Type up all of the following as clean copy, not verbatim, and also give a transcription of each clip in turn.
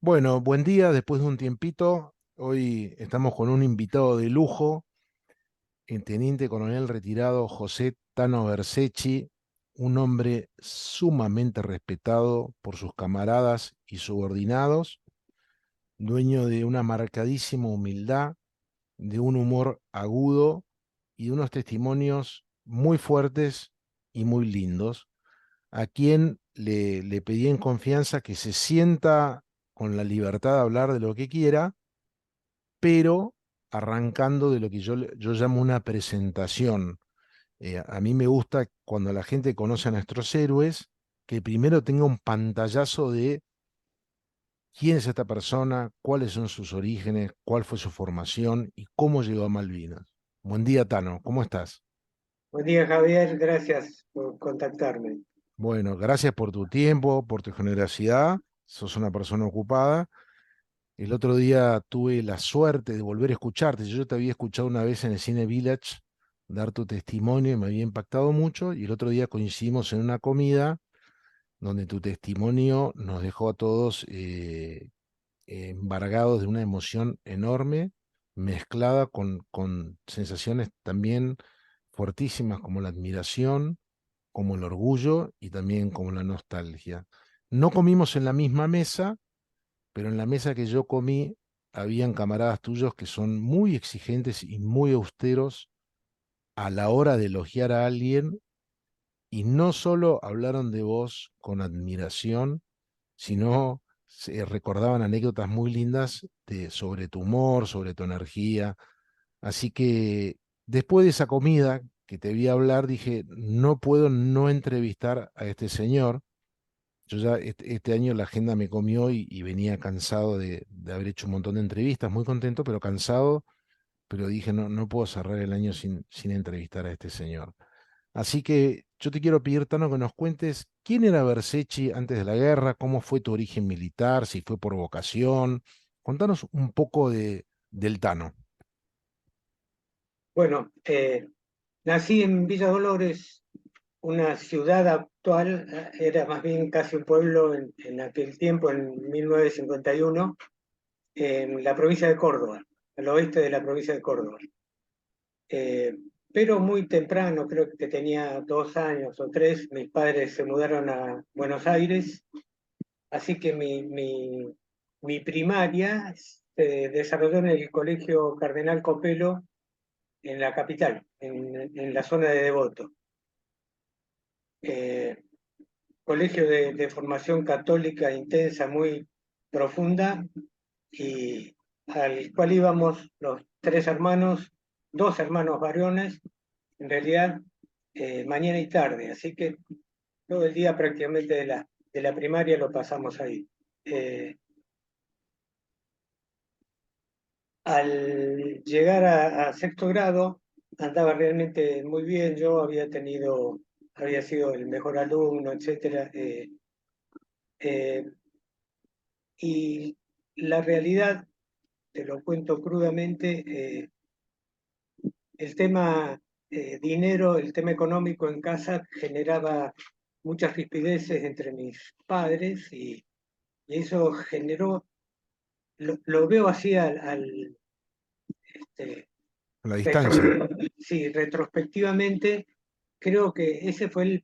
Bueno, buen día, después de un tiempito. Hoy estamos con un invitado de lujo, el teniente coronel retirado José Tano Bercecci, un hombre sumamente respetado por sus camaradas y subordinados, dueño de una marcadísima humildad, de un humor agudo y de unos testimonios muy fuertes y muy lindos, a quien le pedí en confianza que se sienta con la libertad de hablar de lo que quiera, pero arrancando de lo que yo llamo una presentación. A mí me gusta cuando la gente conoce a nuestros héroes, que primero tenga un pantallazo de quién es esta persona, cuáles son sus orígenes, cuál fue su formación y cómo llegó a Malvinas. Buen día, Tano, ¿cómo estás? Buen día, Javier. Gracias por contactarme. Bueno, gracias por tu tiempo, por tu generosidad. Sos una persona ocupada. El otro día tuve la suerte de volver a escucharte. Yo te había escuchado una vez en el Cine Village dar tu testimonio y me había impactado mucho. Y el otro día coincidimos en una comida donde tu testimonio nos dejó a todos embargados de una emoción enorme, mezclada con sensaciones también fuertísimas como la admiración, como el orgullo y también como la nostalgia. No comimos en la misma mesa, pero en la mesa que yo comí habían camaradas tuyos que son muy exigentes y muy austeros a la hora de elogiar a alguien, y no solo hablaron de vos con admiración, sino se recordaban anécdotas muy lindas sobre tu humor, sobre tu energía. Así que después de esa comida que te vi hablar, dije, no puedo no entrevistar a este señor. Yo ya este año la agenda me comió y venía cansado de haber hecho un montón de entrevistas, muy contento, pero cansado, pero dije, no, no puedo cerrar el año sin entrevistar a este señor. Así que yo te quiero pedir, Tano, que nos cuentes quién era Bercecci antes de la guerra, cómo fue tu origen militar, si fue por vocación. Contanos un poco del Tano. Bueno, nací en Villa Dolores, una ciudad actual, era más bien casi un pueblo en aquel tiempo, en 1951, en la provincia de Córdoba, al oeste de la provincia de Córdoba. Eh, pero muy temprano, creo que tenía 2 años o tres, mis padres se mudaron a Buenos Aires, así que mi primaria se desarrolló en el Colegio Cardenal Copelo en la capital, en la zona de Devoto. Eh, Colegio de formación católica intensa, muy profunda, y al cual íbamos los tres hermanos, dos hermanos varones, en realidad mañana y tarde, así que todo el día prácticamente de la primaria lo pasamos ahí. Eh, Al llegar a sexto grado, andaba realmente muy bien. Yo había sido el mejor alumno, etcétera. Eh, y la realidad, te lo cuento crudamente, el tema dinero, el tema económico en casa generaba muchas rispideces entre mis padres y eso generó, lo veo así este, A la distancia. sí, retrospectivamente, creo que ese fue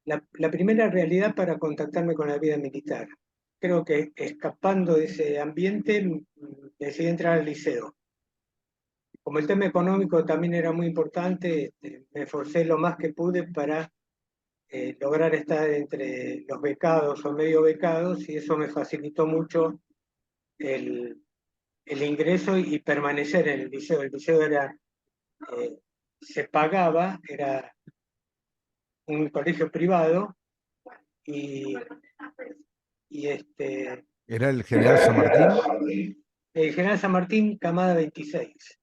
la primera realidad para contactarme con la vida militar. Creo que escapando de ese ambiente, decidí entrar al liceo. Como el tema económico también era muy importante, me esforcé lo más que pude para lograr estar entre los becados o medio becados, y eso me facilitó mucho el, el ingreso y permanecer en el liceo. El liceo eh, se pagaba, era un colegio privado, y, y ¿Era el general San Martín? el General San Martín, camada 26.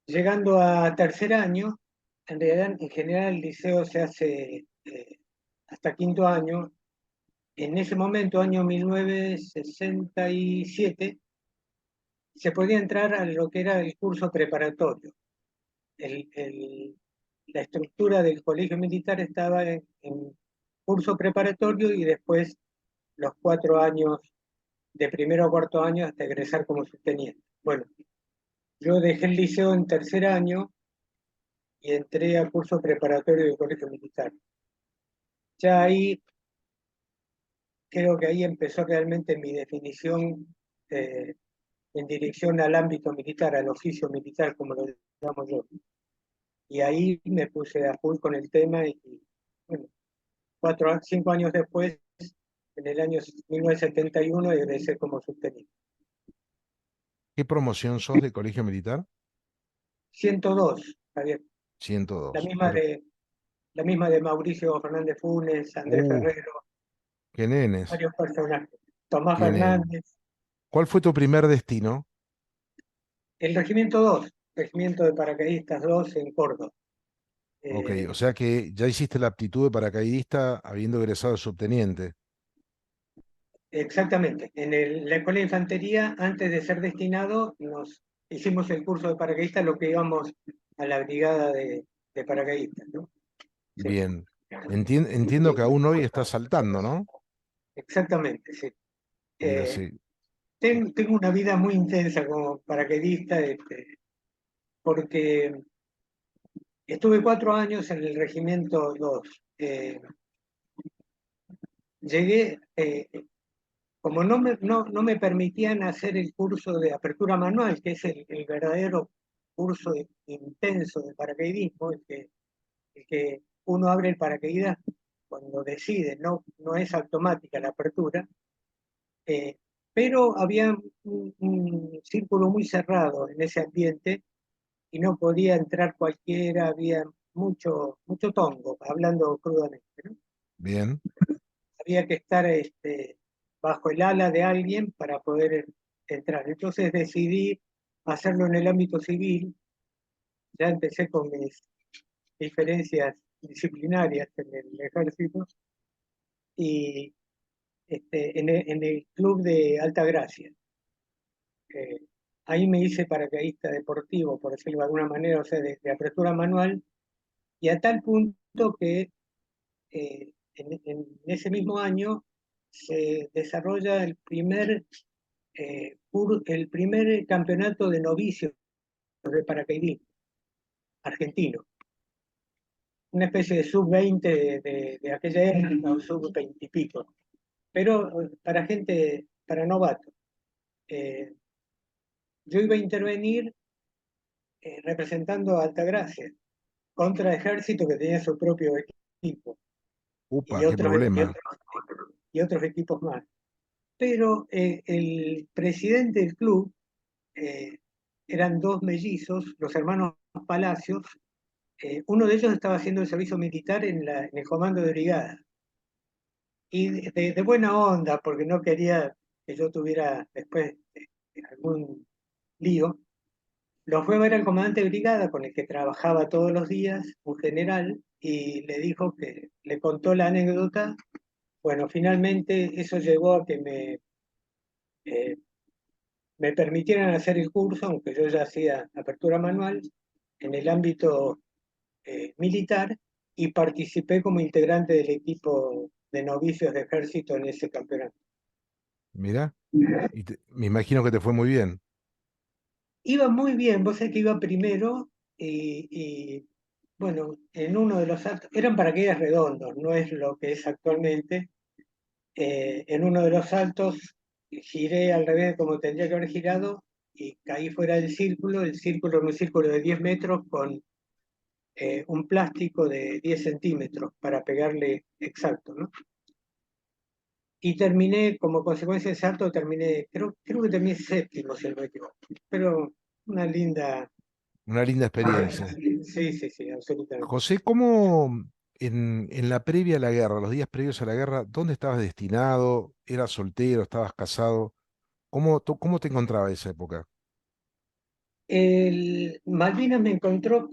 Llegando a tercer año, en realidad en general el liceo se hace hasta quinto año. En ese momento, año 1967, se podía entrar a lo que era el curso preparatorio. El, el, la estructura del colegio militar estaba en curso preparatorio y después los 4 años, de primero a cuarto año, hasta egresar como subteniente. Bueno, yo dejé el liceo en tercer año y entré a curso preparatorio del Colegio Militar. Ya ahí, creo que ahí empezó realmente mi definición en dirección al ámbito militar, al oficio militar, como lo llamo yo. Y ahí me puse a full con el tema y bueno, 5 años después, en el año 1971, egresé como subteniente. ¿Qué promoción sos de colegio militar? 102, Javier. La 102. misma de, la misma de Mauricio Fernández Funes, Andrés Uh, Ferrero, qué nenes, varios personajes. Tomás qué nenes. Fernández, ¿Cuál fue tu primer destino? el Regimiento 2, Regimiento de Paracaidistas 2 en Córdoba. Ok, Eh, o sea que ya hiciste la aptitud de paracaidista habiendo egresado de subteniente. Exactamente. La Escuela de Infantería, antes de ser destinado, nos hicimos el curso de paracaidistas, lo que íbamos a la brigada de paracaidistas, ¿no? Sí. Bien. Entiendo que aún hoy estás saltando, ¿no? Exactamente, sí. Mira, Eh, sí. tengo una vida muy intensa como paracaidista, porque estuve 4 años en el Regimiento 2. Llegué, como no me permitían hacer el curso de apertura manual, que es el verdadero curso intenso de paracaidismo, el que uno abre el paracaídas cuando decide, no es automática la apertura, eh, pero había un círculo muy cerrado en ese ambiente y no podía entrar cualquiera, había mucho tongo, hablando crudamente, ¿no? Bien, Había que estar bajo el ala de alguien para poder entrar. Entonces decidí hacerlo en el ámbito civil, ya empecé con mis diferencias disciplinarias en el ejército y en el club de Alta Gracia. Eh, Ahí me hice paracaidista deportivo, por decirlo de alguna manera, o sea, de apertura manual, y a tal punto que en ese mismo año se desarrolla el primer campeonato de novicios de paracaidismo argentino, una especie de sub-20 de aquella época, o sub-20 y pico, pero para gente, para novatos. Eh, yo iba a intervenir representando a Altagracia contra Ejército, que tenía su propio equipo y upa, qué otros, y problema. otros, y otros equipos más. Pero el presidente del club eh, eran dos mellizos, los hermanos Palacios. Uno de ellos estaba haciendo el servicio militar en el comando de brigada. Y de buena onda, porque no quería que yo tuviera después algún lío, lo fue a ver al comandante de brigada con el que trabajaba todos los días, un general, y le dijo le contó la anécdota. Bueno, finalmente eso llevó a que eh, me permitieran hacer el curso, aunque yo ya hacía apertura manual, en el ámbito militar, y participé como integrante del equipo de novicios de ejército en ese campeonato. Mira, me imagino que te fue muy bien. Iba muy bien, vos sabés que iba primero y, bueno, en uno de los saltos, eran paracaídas redondos, no es lo que es actualmente. En uno de los saltos giré al revés de como tendría que haber girado y caí fuera del círculo. El círculo es un círculo de 10 metros con un plástico de 10 centímetros para pegarle exacto, ¿no? Y terminé, como consecuencia de ese salto, creo que terminé séptimo, si no me equivoco. Pero una linda. Una linda experiencia. Sí, sí, sí, absolutamente. José, ¿cómo en la previa a la guerra, los días previos a la guerra, dónde estabas destinado? ¿Eras soltero? ¿Estabas casado? ¿Cómo te encontraba esa época? El Malvinas me encontró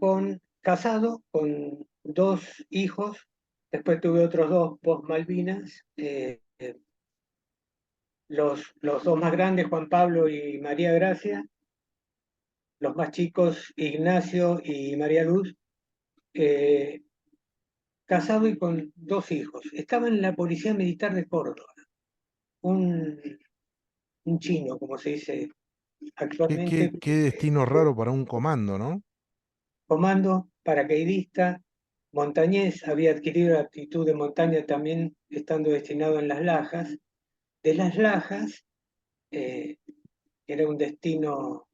casado, con 2 hijos. Después tuve otros dos post Malvinas. Los dos más grandes, Juan Pablo y María Gracia. Los más chicos, Ignacio y María Luz. eh, Casado y con 2 hijos. Estaba en la Policía Militar de Córdoba. un, un chino, como se dice Qué, actualmente, qué destino raro para un comando, ¿no? comando, paracaidista, montañés, había adquirido la aptitud de montaña también estando destinado en Las Lajas. De Las Lajas, eh, era un destino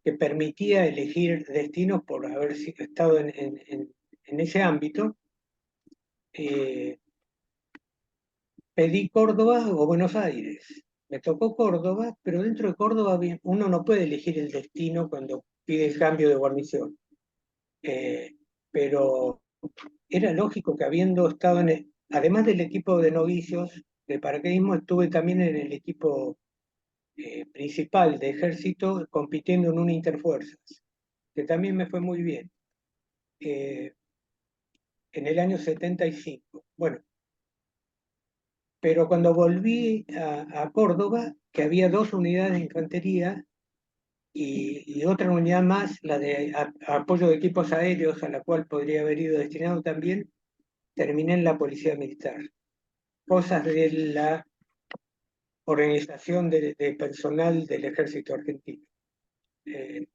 que permitía elegir destinos por haber estado en ese ámbito. eh, Pedí Córdoba o Buenos Aires. Me tocó Córdoba, pero dentro de Córdoba uno no puede elegir el destino cuando pide el cambio de guarnición. Eh, pero era lógico que habiendo estado además del equipo de novicios de paracaidismo, estuve también en el equipo principal de ejército compitiendo en un interfuerzas, que también me fue muy bien, eh, en el año 75. Bueno, pero cuando volví a Córdoba, que había dos unidades de infantería y otra unidad más, la de apoyo de equipos aéreos, a la cual podría haber ido destinado también, terminé en la Policía Militar. Cosas de la organización de personal del Ejército Argentino. Eh,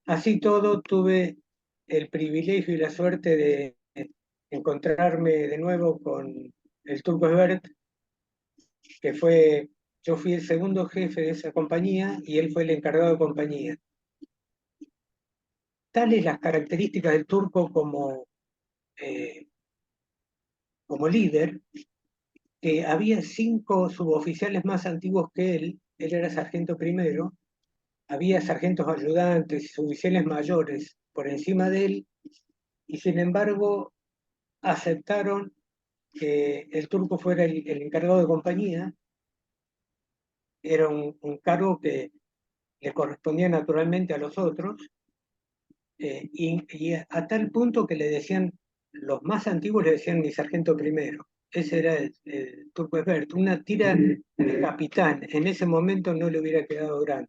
Así todo, tuve el privilegio y la suerte de encontrarme de nuevo con el Turco Esbert, que fue, yo fui el segundo jefe de esa compañía y él fue el encargado de compañía. Tales las características del turco eh, como líder, que había 5 suboficiales más antiguos que él era sargento primero, había sargentos ayudantes y suboficiales mayores por encima de él, y sin embargo aceptaron que el turco fuera el encargado de compañía. Era un cargo que le correspondía naturalmente a los otros, y a tal punto que le decían, los más antiguos le decían mi sargento primero. Ese era el turco Esbert, una tira de capitán. En ese momento no le hubiera quedado grande.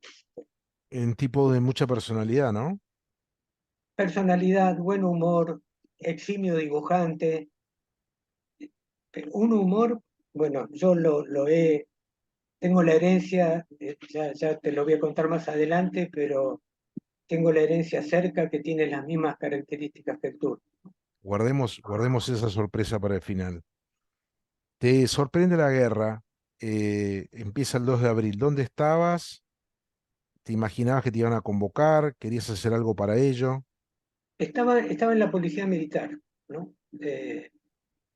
En tipo de mucha personalidad, ¿no? Personalidad, buen humor, eximio dibujante, un humor, bueno, yo tengo la herencia, ya te lo voy a contar más adelante, pero tengo la herencia cerca que tiene las mismas características que el turco. Guardemos esa sorpresa para el final. Te sorprende la guerra, empieza el 2 de abril. ¿Dónde estabas? ¿Te imaginabas que te iban a convocar? ¿Querías hacer algo para ello? Estaba en la policía militar, ¿no?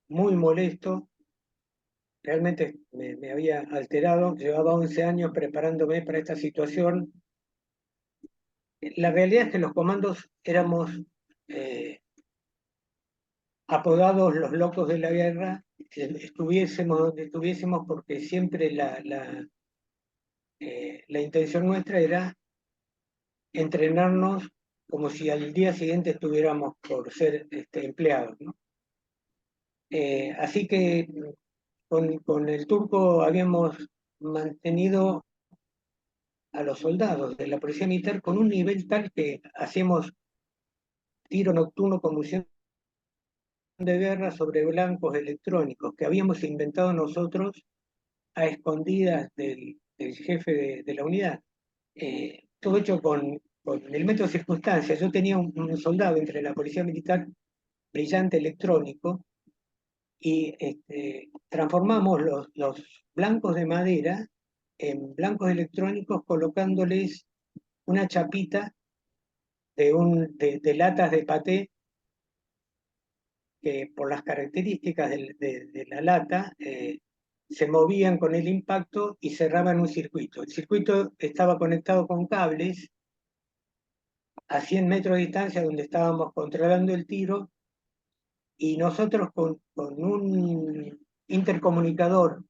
Muy molesto, realmente me había alterado, llevaba 11 años preparándome para esta situación. La realidad es que los comandos éramos eh, apodados los locos de la guerra, estuviésemos donde estuviésemos, porque siempre la intención nuestra era entrenarnos como si al día siguiente estuviéramos por ser empleados, ¿no? Así que con el turco habíamos mantenido a los soldados de la policía militar con un nivel tal que hacíamos tiro nocturno con munición de guerra sobre blancos electrónicos que habíamos inventado nosotros a escondidas del jefe de la unidad. Todo hecho con el método de circunstancias. Yo tenía un soldado entre la policía militar brillante electrónico y transformamos los blancos de madera en blancos electrónicos colocándoles una chapita de latas de paté que por las características de la lata se movían con el impacto y cerraban un circuito. El circuito estaba conectado con cables a 100 metros de distancia donde estábamos controlando el tiro, y nosotros con un intercomunicador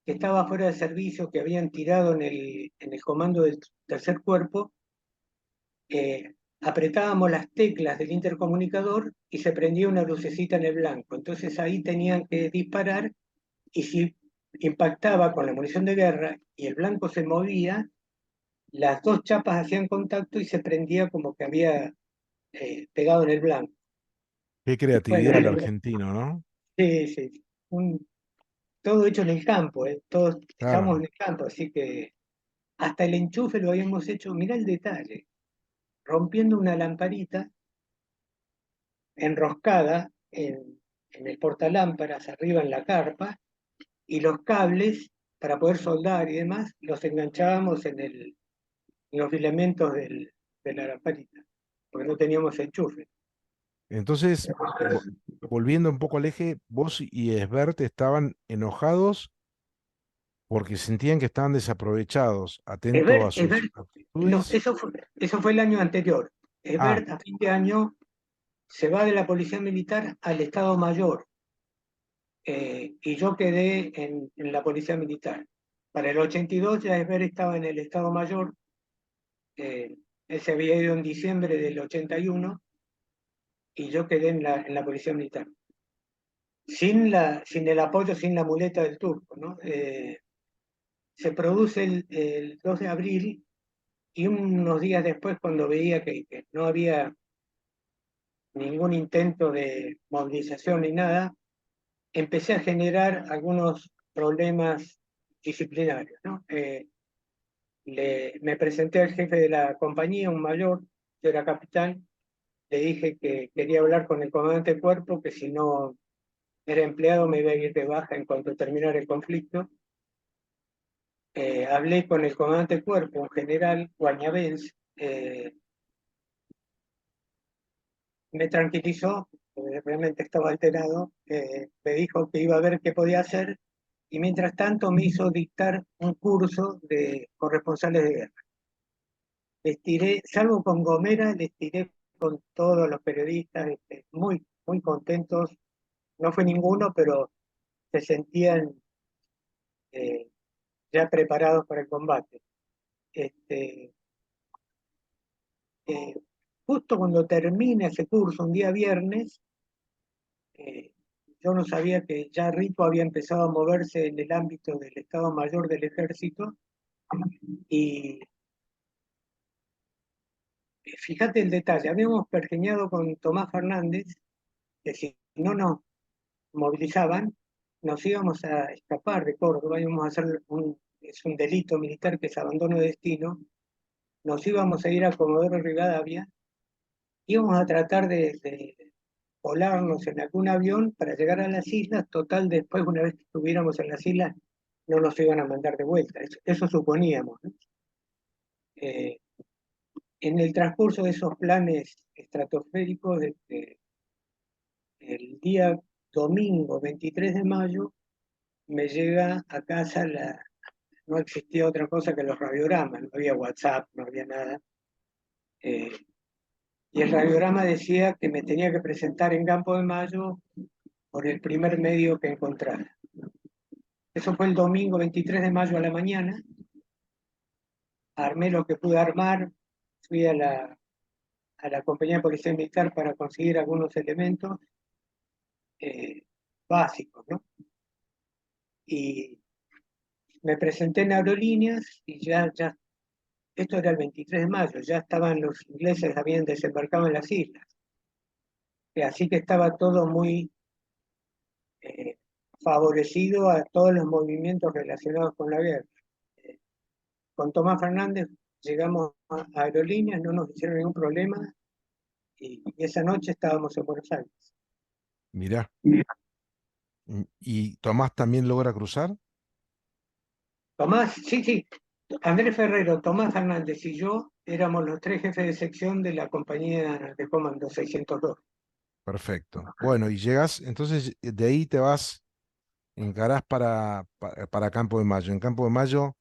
que estaba fuera de servicio, que habían tirado en el comando del tercer cuerpo, apretábamos las teclas del intercomunicador y se prendía una lucecita en el blanco. Entonces ahí tenían que disparar, y si impactaba con la munición de guerra y el blanco se movía, las dos chapas hacían contacto y se prendía como que había pegado en el blanco. Qué Bueno, creatividad el argentino, ¿no? sí, sí. Un todo hecho en el campo, todos Claro. estábamos en el campo, así que hasta el enchufe lo habíamos hecho, mirá el detalle, rompiendo una lamparita enroscada en el portalámparas arriba en la carpa, y los cables para poder soldar y demás los enganchábamos en los filamentos de la lamparita, porque no teníamos enchufe. Entonces, volviendo un poco al eje, vos y Esbert estaban enojados porque sentían que estaban desaprovechados, atento a sus Esbert, no, aptitudes. eso fue el año anterior. Ah, Esbert a fin de año se va de la Policía Militar al Estado Mayor, y yo quedé en la Policía Militar. Para el 82 ya Esbert estaba en el Estado Mayor, él se había ido en diciembre del 81 y yo quedé en la Policía Militar. Sin el apoyo, sin la muleta del turco, ¿no? Se produce el 2 de abril y unos días después, cuando veía que no había ningún intento de movilización ni nada, empecé a generar algunos problemas disciplinarios, ¿no? Me presenté al jefe de la compañía, un mayor, yo era capitán, le dije que quería hablar con el comandante del cuerpo, que si no era empleado me iba a ir de baja en cuanto terminara el conflicto. Hablé con el comandante del cuerpo, un general Guañabens, me tranquilizó, porque realmente estaba alterado, me dijo que iba a ver qué podía hacer y mientras tanto me hizo dictar un curso de corresponsales de guerra. Les tiré, salvo con Gomera, les tiré con todos los periodistas, muy, muy contentos. No fue ninguno, pero se sentían eh, ya preparados para el combate. Este, eh, Justo cuando termina ese curso, un día viernes, eh, yo no sabía que ya Rito había empezado a moverse en el ámbito del Estado Mayor del Ejército y fíjate el detalle, habíamos pergeñado con Tomás Fernández que si no nos movilizaban, nos íbamos a escapar de Córdoba, íbamos a hacer es un delito militar que es abandono de destino, nos íbamos a ir a Comodoro Rivadavia, íbamos a tratar de volarnos en algún avión para llegar a las islas, total después una vez que estuviéramos en las islas no nos iban a mandar de vuelta, eso suponíamos, ¿no? Eh, en el transcurso de esos planes estratosféricos, el día domingo 23 de mayo me llega a casa no existía otra cosa que los radiogramas, no había WhatsApp, no había nada. eh, y el radiograma decía que me tenía que presentar en Campo de Mayo por el primer medio que encontrara. Eso fue el domingo 23 de mayo a la mañana, armé lo que pude armar, fui a la compañía de policía militar para conseguir algunos elementos eh, básicos, ¿no? Y me presenté en aerolíneas y ya, esto era el 23 de mayo, ya estaban los ingleses, habían desembarcado en las islas. Así que estaba todo muy eh, favorecido a todos los movimientos relacionados con la guerra. Eh, con Tomás Fernández llegamos a aerolíneas, no nos hicieron ningún problema y esa noche estábamos en Buenos Aires. mirá. ¿Y Tomás también logra cruzar? Tomás, sí, sí, Andrés Ferrero, Tomás Fernández y yo éramos los tres jefes de sección de la compañía de Comando 602. Perfecto. Bueno, y llegas, entonces de ahí te vas, encarás para Campo de Mayo. En Campo de Mayo,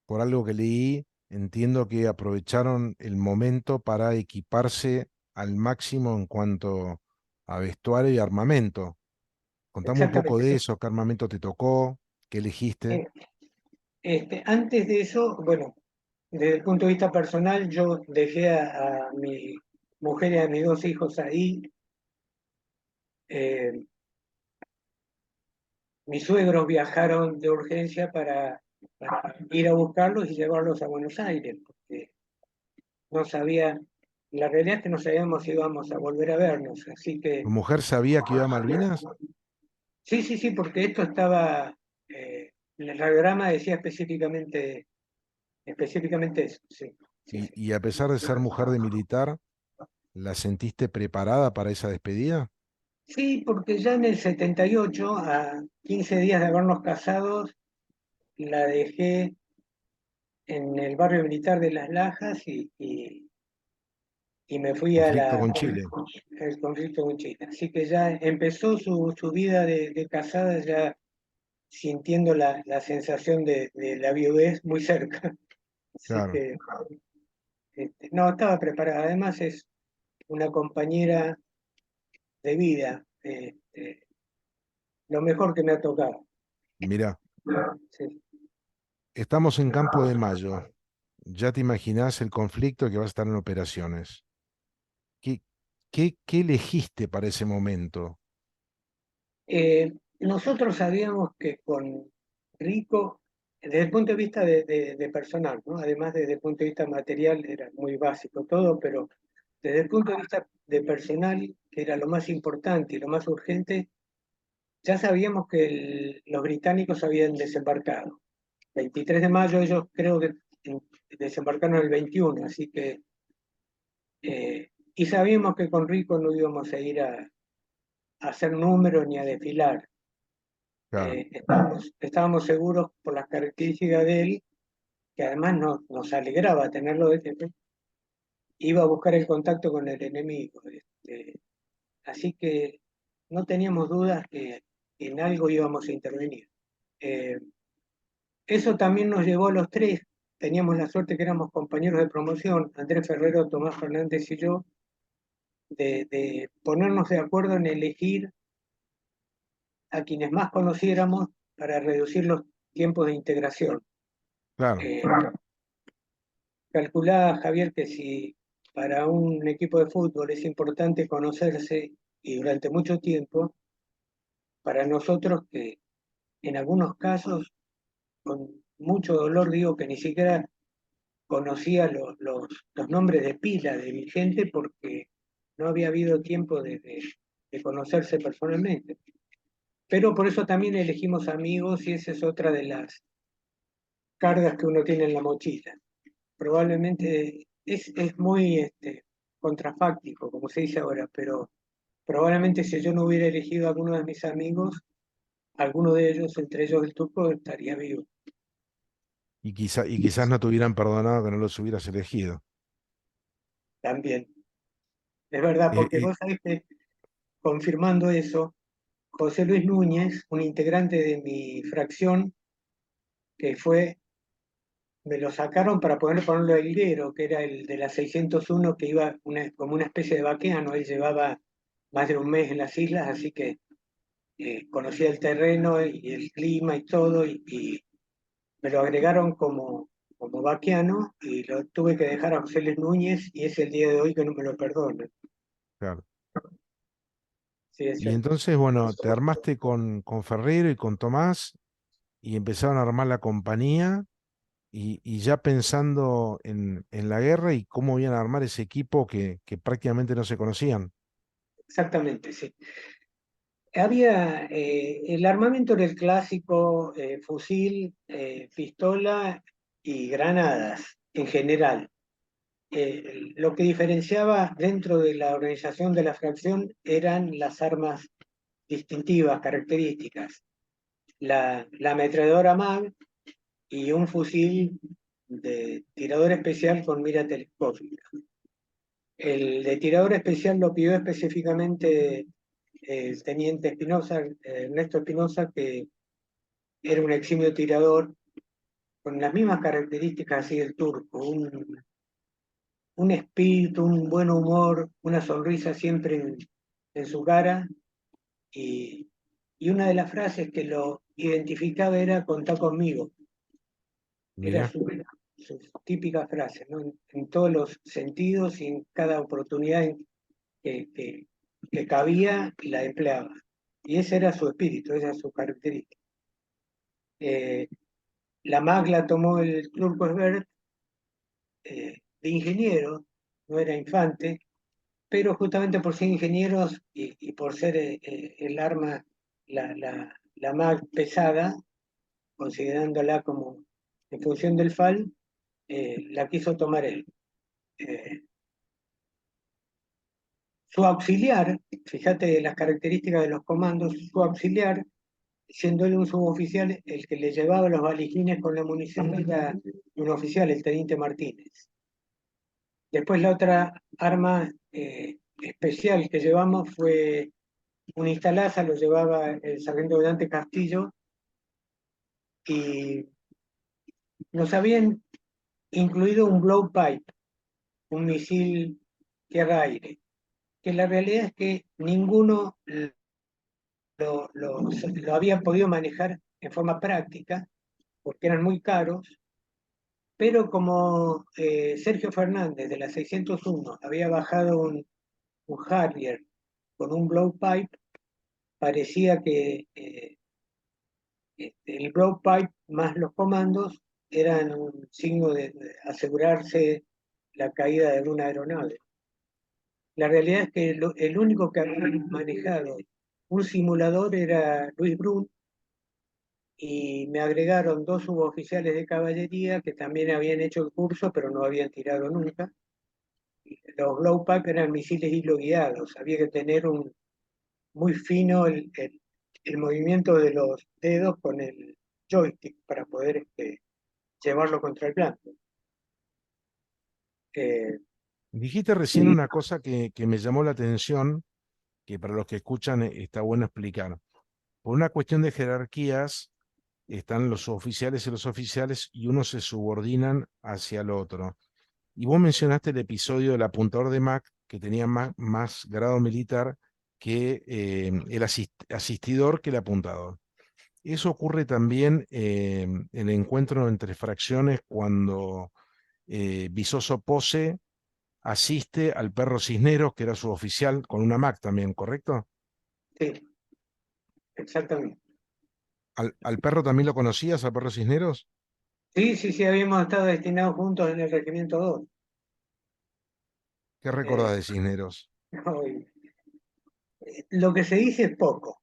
por algo que leí, entiendo que aprovecharon el momento para equiparse al máximo en cuanto a vestuario y armamento. Contame un poco Exactamente, de sí. eso, qué armamento te tocó, qué elegiste. Eh, Antes de eso, bueno, desde el punto de vista personal, yo dejé a mi mujer y a mis dos hijos ahí. Eh, Mis suegros viajaron de urgencia para ir a buscarlos y llevarlos a Buenos Aires, porque no sabía, la realidad es que no sabíamos si íbamos a volver a vernos, así ¿Tu que mujer sabía que iba a Malvinas? sí, sí, sí, porque esto estaba En el radiograma decía específicamente eso, sí, sí, sí. Y a pesar de ser mujer de militar, ¿la sentiste preparada para esa despedida? Sí, porque ya en el 78, a 15 días de habernos casado, la dejé en el barrio militar de Las Lajas y me fui a Conflicto con Chile. el conflicto con Chile. Así que ya empezó su vida de casada, ya sintiendo la sensación de la viudez muy cerca. Así Claro. que no, estaba preparada. Además es una compañera de vida, lo mejor que me ha tocado. Mirá, Sí. estamos en Campo de Mayo. Ya te imaginás el conflicto que va a estar en operaciones. ¿Qué, qué elegiste para ese momento? Nosotros sabíamos que con Rico, desde el punto de vista de personal, ¿no? Además desde el punto de vista material era muy básico todo, pero desde el punto de vista de personal, que era lo más importante y lo más urgente, ya sabíamos que los británicos habían desembarcado. 23 de mayo ellos creo que desembarcaron el 21, así que, y sabíamos que con Rico no íbamos a ir a hacer números ni a desfilar. Claro, Estábamos seguros por las características de él, que además nos alegraba tenerlo de jefe, iba a buscar el contacto con el enemigo. Así que no teníamos dudas que en algo íbamos a intervenir. Eh, Eso también nos llevó a los tres, teníamos la suerte que éramos compañeros de promoción, Andrés Ferrero, Tomás Fernández y yo, de ponernos de acuerdo en elegir a quienes más conociéramos para reducir los tiempos de integración. claro. Eh, Calculá, Javier, que si para un equipo de fútbol es importante conocerse y durante mucho tiempo, para nosotros que en algunos casos, con mucho dolor digo que ni siquiera conocía los nombres de pila de mi gente porque no había habido tiempo de conocerse personalmente. Pero por eso también elegimos amigos y esa es otra de las cargas que uno tiene en la mochila. Probablemente es muy contrafáctico, como se dice ahora, pero probablemente si yo no hubiera elegido a alguno de mis amigos, alguno de ellos, entre ellos el turco, estaría vivo Y quizás no te hubieran perdonado que no los hubieras elegido. también. Es verdad, porque Y vos sabés que confirmando eso, José Luis Núñez, un integrante de mi fracción, que fue, me lo sacaron para poder ponerlo a Higuero, que era el de la 601 que iba como una especie de vaqueano, él llevaba más de un mes en las islas, así que conocía el terreno y el clima y todo, y me lo agregaron como vaquiano y lo tuve que dejar a José Luis Núñez y es el día de hoy que no me lo perdona. claro. Sí, es Y cierto. entonces, bueno, te armaste con Ferrero y con Tomás y empezaron a armar la compañía y ya pensando en la guerra y cómo iban a armar ese equipo que prácticamente no se conocían. Exactamente, sí. Había, el armamento era el clásico fusil, pistola y granadas en general. Lo que diferenciaba dentro de la organización de la fracción eran las armas distintivas, características. La ametralladora MAG y un fusil de tirador especial con mira telescópica. El de tirador especial lo pidió específicamente el teniente Espinosa, Ernesto Espinosa, que era un eximio tirador con las mismas características así del turco, un espíritu, un buen humor, una sonrisa siempre en su cara y, y una de las frases que lo identificaba era contá conmigo. Era Mirá, su típica frase, ¿no? En todos los sentidos y en cada oportunidad que cabía, la empleaba. Y ese era su espíritu, esa era su característica. Eh, la MAC la tomó el turco Esbert de ingeniero, no era infante, pero justamente por ser ingenieros y por ser el arma, la MAC pesada, considerándola como en función del FAL, la quiso tomar él. Su auxiliar, fíjate las características de los comandos, su auxiliar, siendo él un suboficial, el que le llevaba los balijines con la munición era un oficial, el teniente Martínez. Después la otra arma especial que llevamos fue una instalaza, lo llevaba el sargento Dante Castillo, y nos habían incluido un blowpipe, un misil tierra-aire, que la realidad es que ninguno lo había podido manejar en forma práctica, porque eran muy caros, pero como Sergio Fernández de la 601 había bajado un Harrier con un blowpipe, parecía que el blowpipe más los comandos eran un signo de asegurarse la caída de una aeronave. La realidad es que el único que había manejado un simulador era Luis Brun, y me agregaron dos suboficiales de caballería que también habían hecho el curso, pero no habían tirado nunca. Los blowpipe eran misiles hilo guiados, había que tener muy fino el movimiento de los dedos con el joystick para poder llevarlo contra el blanco. Eh, Dijiste recién una cosa que me llamó la atención, que para los que escuchan está bueno explicar. Por una cuestión de jerarquías, están los oficiales y los oficiales y unos se subordinan hacia el otro. Y vos mencionaste el episodio del apuntador de Mac, que tenía más grado militar que el asistidor que el apuntador. Eso ocurre también en el encuentro entre fracciones cuando Visoso Pose asiste al perro Cisneros, que era su oficial, con una Mac también, ¿correcto? sí, exactamente. ¿Al perro también lo conocías, al perro Cisneros? Sí, sí, sí, habíamos estado destinados juntos en el Regimiento 2. ¿Qué recordás Eh, de Cisneros? lo que se dice es poco.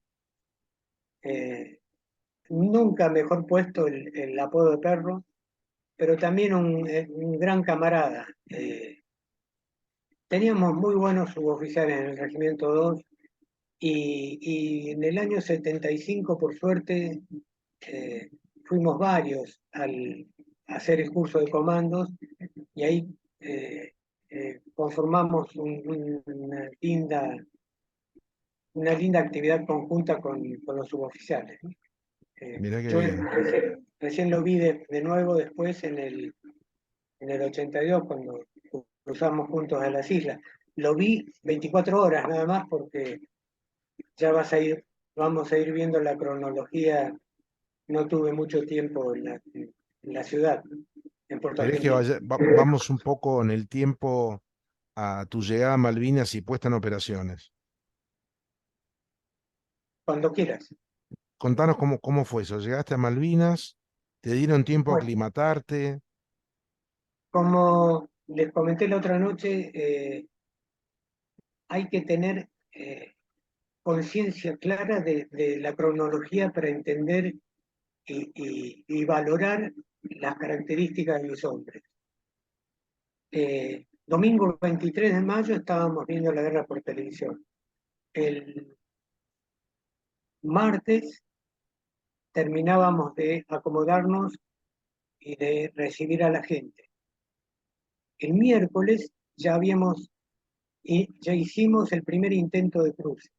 Eh, nunca mejor puesto el apodo de perro, pero también un gran camarada. Teníamos muy buenos suboficiales en el Regimiento 2, y en el año 75, por suerte, eh, fuimos varios al hacer el curso de comandos, y ahí conformamos una linda actividad conjunta con los suboficiales, ¿no? Mirá qué Yo bien. recién lo vi de nuevo después en el 82, cuando cruzamos juntos a las islas. Lo vi 24 horas nada más, porque ya vamos a ir viendo la cronología. No tuve mucho tiempo en la ciudad, en Puerto ¿Querés que Argentino. vamos un poco en el tiempo a tu llegada a Malvinas y puesta en operaciones? Cuando quieras. Contanos cómo fue eso. Llegaste a Malvinas, te dieron tiempo a Bueno, aclimatarte. como les comenté la otra noche, hay que tener conciencia clara de la cronología para entender y valorar las características de los hombres. Domingo 23 de mayo estábamos viendo la guerra por televisión. El martes terminábamos de acomodarnos y de recibir a la gente. El miércoles ya hicimos el primer intento de cruce,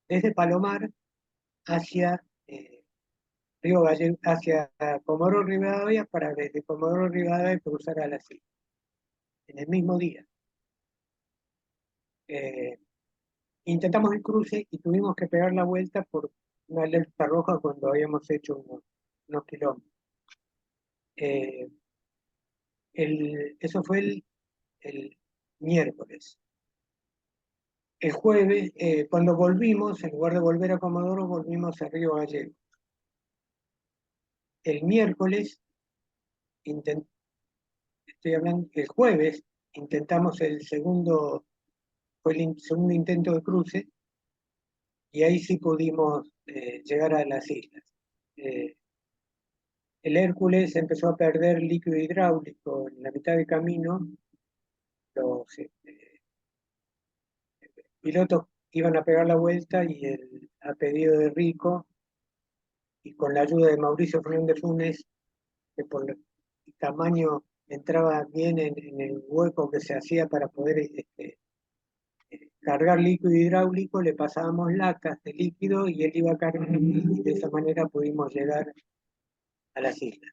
desde Palomar hacia Río Gallegos, hacia Comodoro Rivadavia, para desde Comodoro Rivadavia cruzar a las islas, en el mismo día. Eh, intentamos el cruce y tuvimos que pegar la vuelta por una alerta roja cuando habíamos hecho unos kilómetros. Eh, eso fue el miércoles. El jueves, cuando volvimos, en lugar de volver a Comodoro, volvimos a Río Gallegos. El miércoles, estoy hablando, el jueves, intentamos fue el segundo intento de cruce, y ahí sí pudimos llegar a las islas. Eh, el Hércules empezó a perder líquido hidráulico en la mitad del camino. Los pilotos iban a pegar la vuelta y a pedido de Rico y con la ayuda de Mauricio Fernández Funes, que por el tamaño entraba bien en el hueco que se hacía para poder cargar líquido hidráulico, le pasábamos latas de líquido y él iba cargando y de esa manera pudimos llegar a las islas.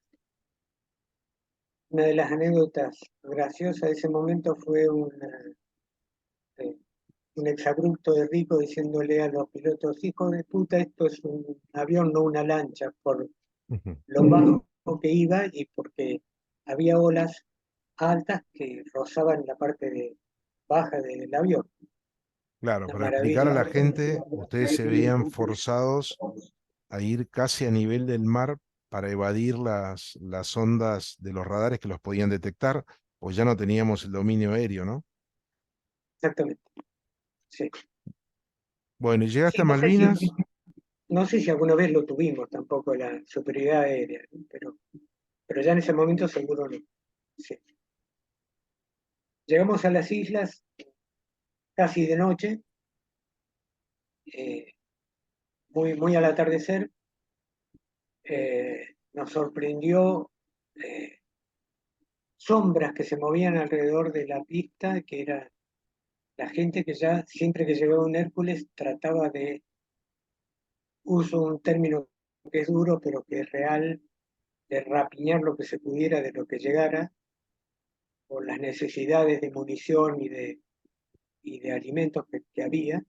Una de las anécdotas graciosas de ese momento fue eh, un exabrupto de Rico diciéndole a los pilotos: hijo de puta, esto es un avión, no una lancha, por Ujú. lo bajo que iba y porque había olas altas que rozaban la parte baja del avión. Claro, Una para explicar a maravilla. la gente, ustedes se veían forzados a ir casi a nivel del mar para evadir las ondas de los radares que los podían detectar, pues ya no teníamos el dominio aéreo, ¿no? Exactamente. Sí. Bueno, y llegaste Sí, a Malvinas. no sé si alguna vez lo tuvimos tampoco la superioridad aérea, ¿no? Pero ya en ese momento seguro no. Sí. Llegamos a las islas casi de noche, eh, muy al atardecer. Nos sorprendió eh, sombras que se movían alrededor de la pista, que era la gente que ya siempre que llegaba un Hércules trataba de, uso un término que es duro pero que es real, de rapiñar lo que se pudiera de lo que llegara, por las necesidades de munición y de alimentos que había.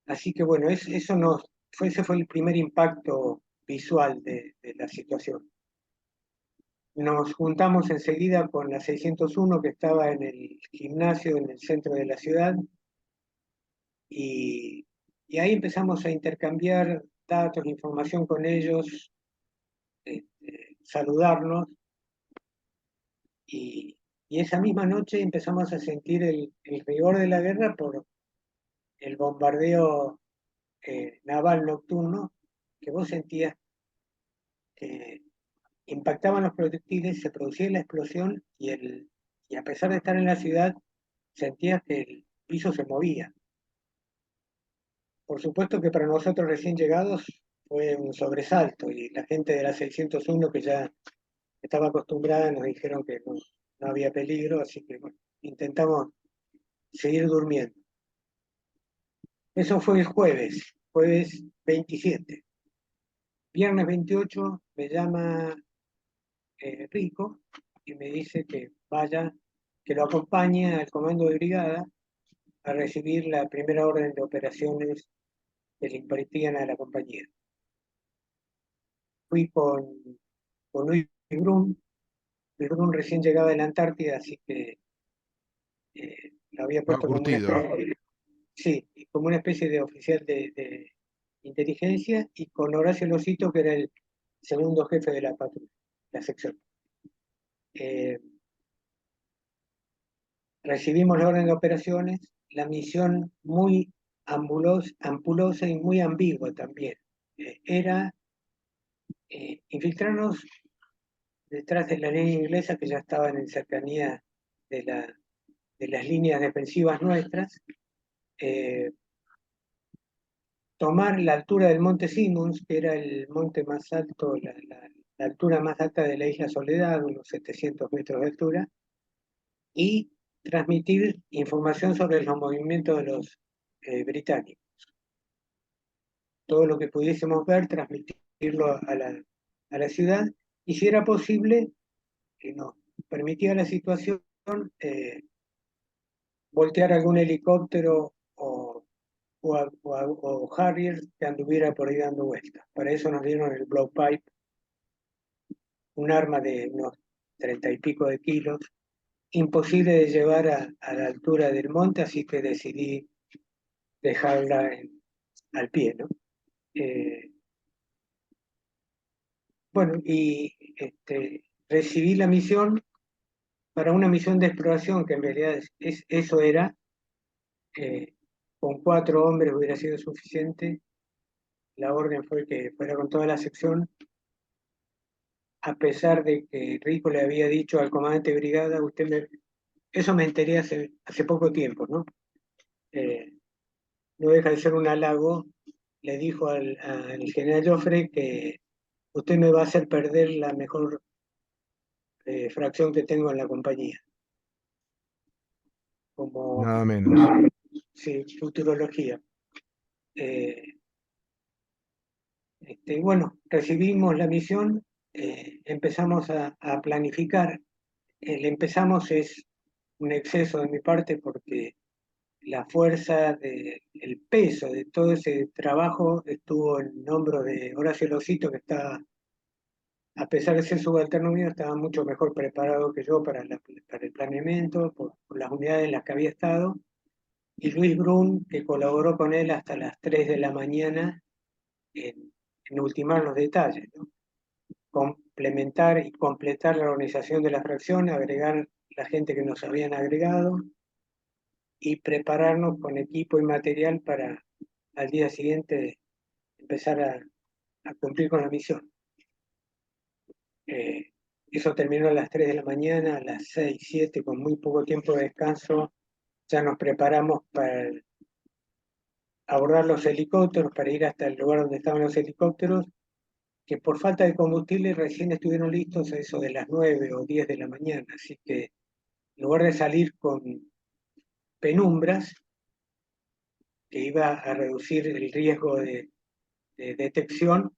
Así que bueno, ese fue el primer impacto visual de la situación. Nos juntamos enseguida con la 601 que estaba en el gimnasio en el centro de la ciudad y, y ahí empezamos a intercambiar datos, información con ellos, saludarnos y esa misma noche empezamos a sentir el rigor de la guerra por el bombardeo naval nocturno, que vos sentías que impactaban los proyectiles, se producía la explosión y a pesar de estar en la ciudad, sentías que el piso se movía. Por supuesto que para nosotros recién llegados fue un sobresalto y la gente de la 601 que ya estaba acostumbrada nos dijeron que no había peligro, así que bueno, intentamos seguir durmiendo. Eso fue el jueves 27. Viernes 28 me llama Rico y me dice que vaya, que lo acompañe al comando de brigada a recibir la primera orden de operaciones que le impartían a la compañía. Fui con Luis Brum. Luis Brum recién llegaba de la Antártida, así que lo había Estaba puesto como una curtido. especie, sí, como una especie de oficial de inteligencia, y con Horacio Losito, que era el segundo jefe de la patrulla, la sección. Eh, Recibimos la orden de operaciones, la misión muy ampulosa y muy ambigua también. Era infiltrarnos detrás de la línea inglesa que ya estaban en cercanía de, de las líneas defensivas nuestras, eh, tomar la altura del Monte Simmons, que era el monte más alto, la altura más alta de la isla Soledad, unos 700 metros de altura, y transmitir información sobre los movimientos de los británicos. Todo lo que pudiésemos ver, transmitirlo a la ciudad, y si era posible, que nos permitía la situación, eh, voltear algún helicóptero o Harrier que anduviera por ahí dando vueltas. Para eso nos dieron el blowpipe, un arma de unos 30 y pico de kilos, imposible de llevar a la altura del monte, así que decidí dejarla al pie, ¿no? Eh, bueno, y recibí la misión para una misión de exploración, que en realidad eso era, eh, con 4 hombres hubiera sido suficiente. La orden fue que fuera con toda la sección a pesar de que Rico le había dicho al comandante de brigada, eso me enteré hace poco tiempo, ¿no? Eh, no deja de ser un halago, le dijo al general Joffre que usted me va a hacer perder la mejor fracción que tengo en la compañía, como Nada menos. sí, futurología. Eh, bueno, recibimos la misión, empezamos a planificar. El empezamos es un exceso de mi parte porque la fuerza, el peso de todo ese trabajo estuvo en hombros de Horacio Losito, que está, a pesar de ser subalterno mío, estaba mucho mejor preparado que yo para el planeamiento, por las unidades en las que había estado, y Luis Brun, que colaboró con él hasta las 3 de la mañana en ultimar los detalles, ¿no? Complementar y completar la organización de la fracción, agregar la gente que nos habían agregado y prepararnos con equipo y material para al día siguiente empezar a cumplir con la misión. Eh, Eso terminó a las 3 de la mañana, a las 6 7 con muy poco tiempo de descanso, ya nos preparamos para abordar los helicópteros, para ir hasta el lugar donde estaban los helicópteros, que por falta de combustible recién estuvieron listos a eso de las 9 o 10 de la mañana, así que en lugar de salir con penumbras, que iba a reducir el riesgo de detección,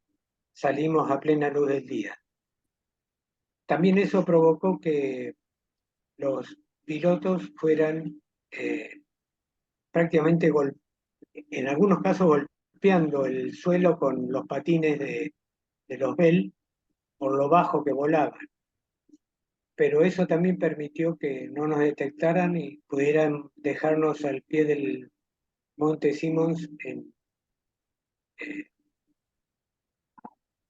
salimos a plena luz del día. También eso provocó que los pilotos fueran prácticamente, en algunos casos, golpeando el suelo con los patines de los Bell por lo bajo que volaban. Pero eso también permitió que no nos detectaran y pudieran dejarnos al pie del Monte Simmons en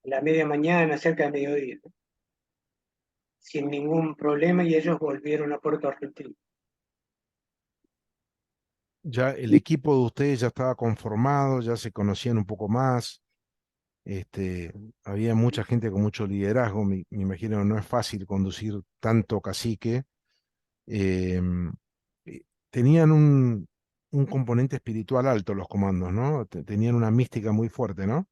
la media mañana, cerca de mediodía, sin ningún problema, y ellos volvieron a Puerto Argentino. Ya el equipo de ustedes ya estaba conformado, ya se conocían un poco más. Había mucha gente con mucho liderazgo. Me imagino no es fácil conducir tanto cacique. em, Tenían un componente espiritual alto los comandos, ¿no? Tenían una mística muy fuerte, ¿no?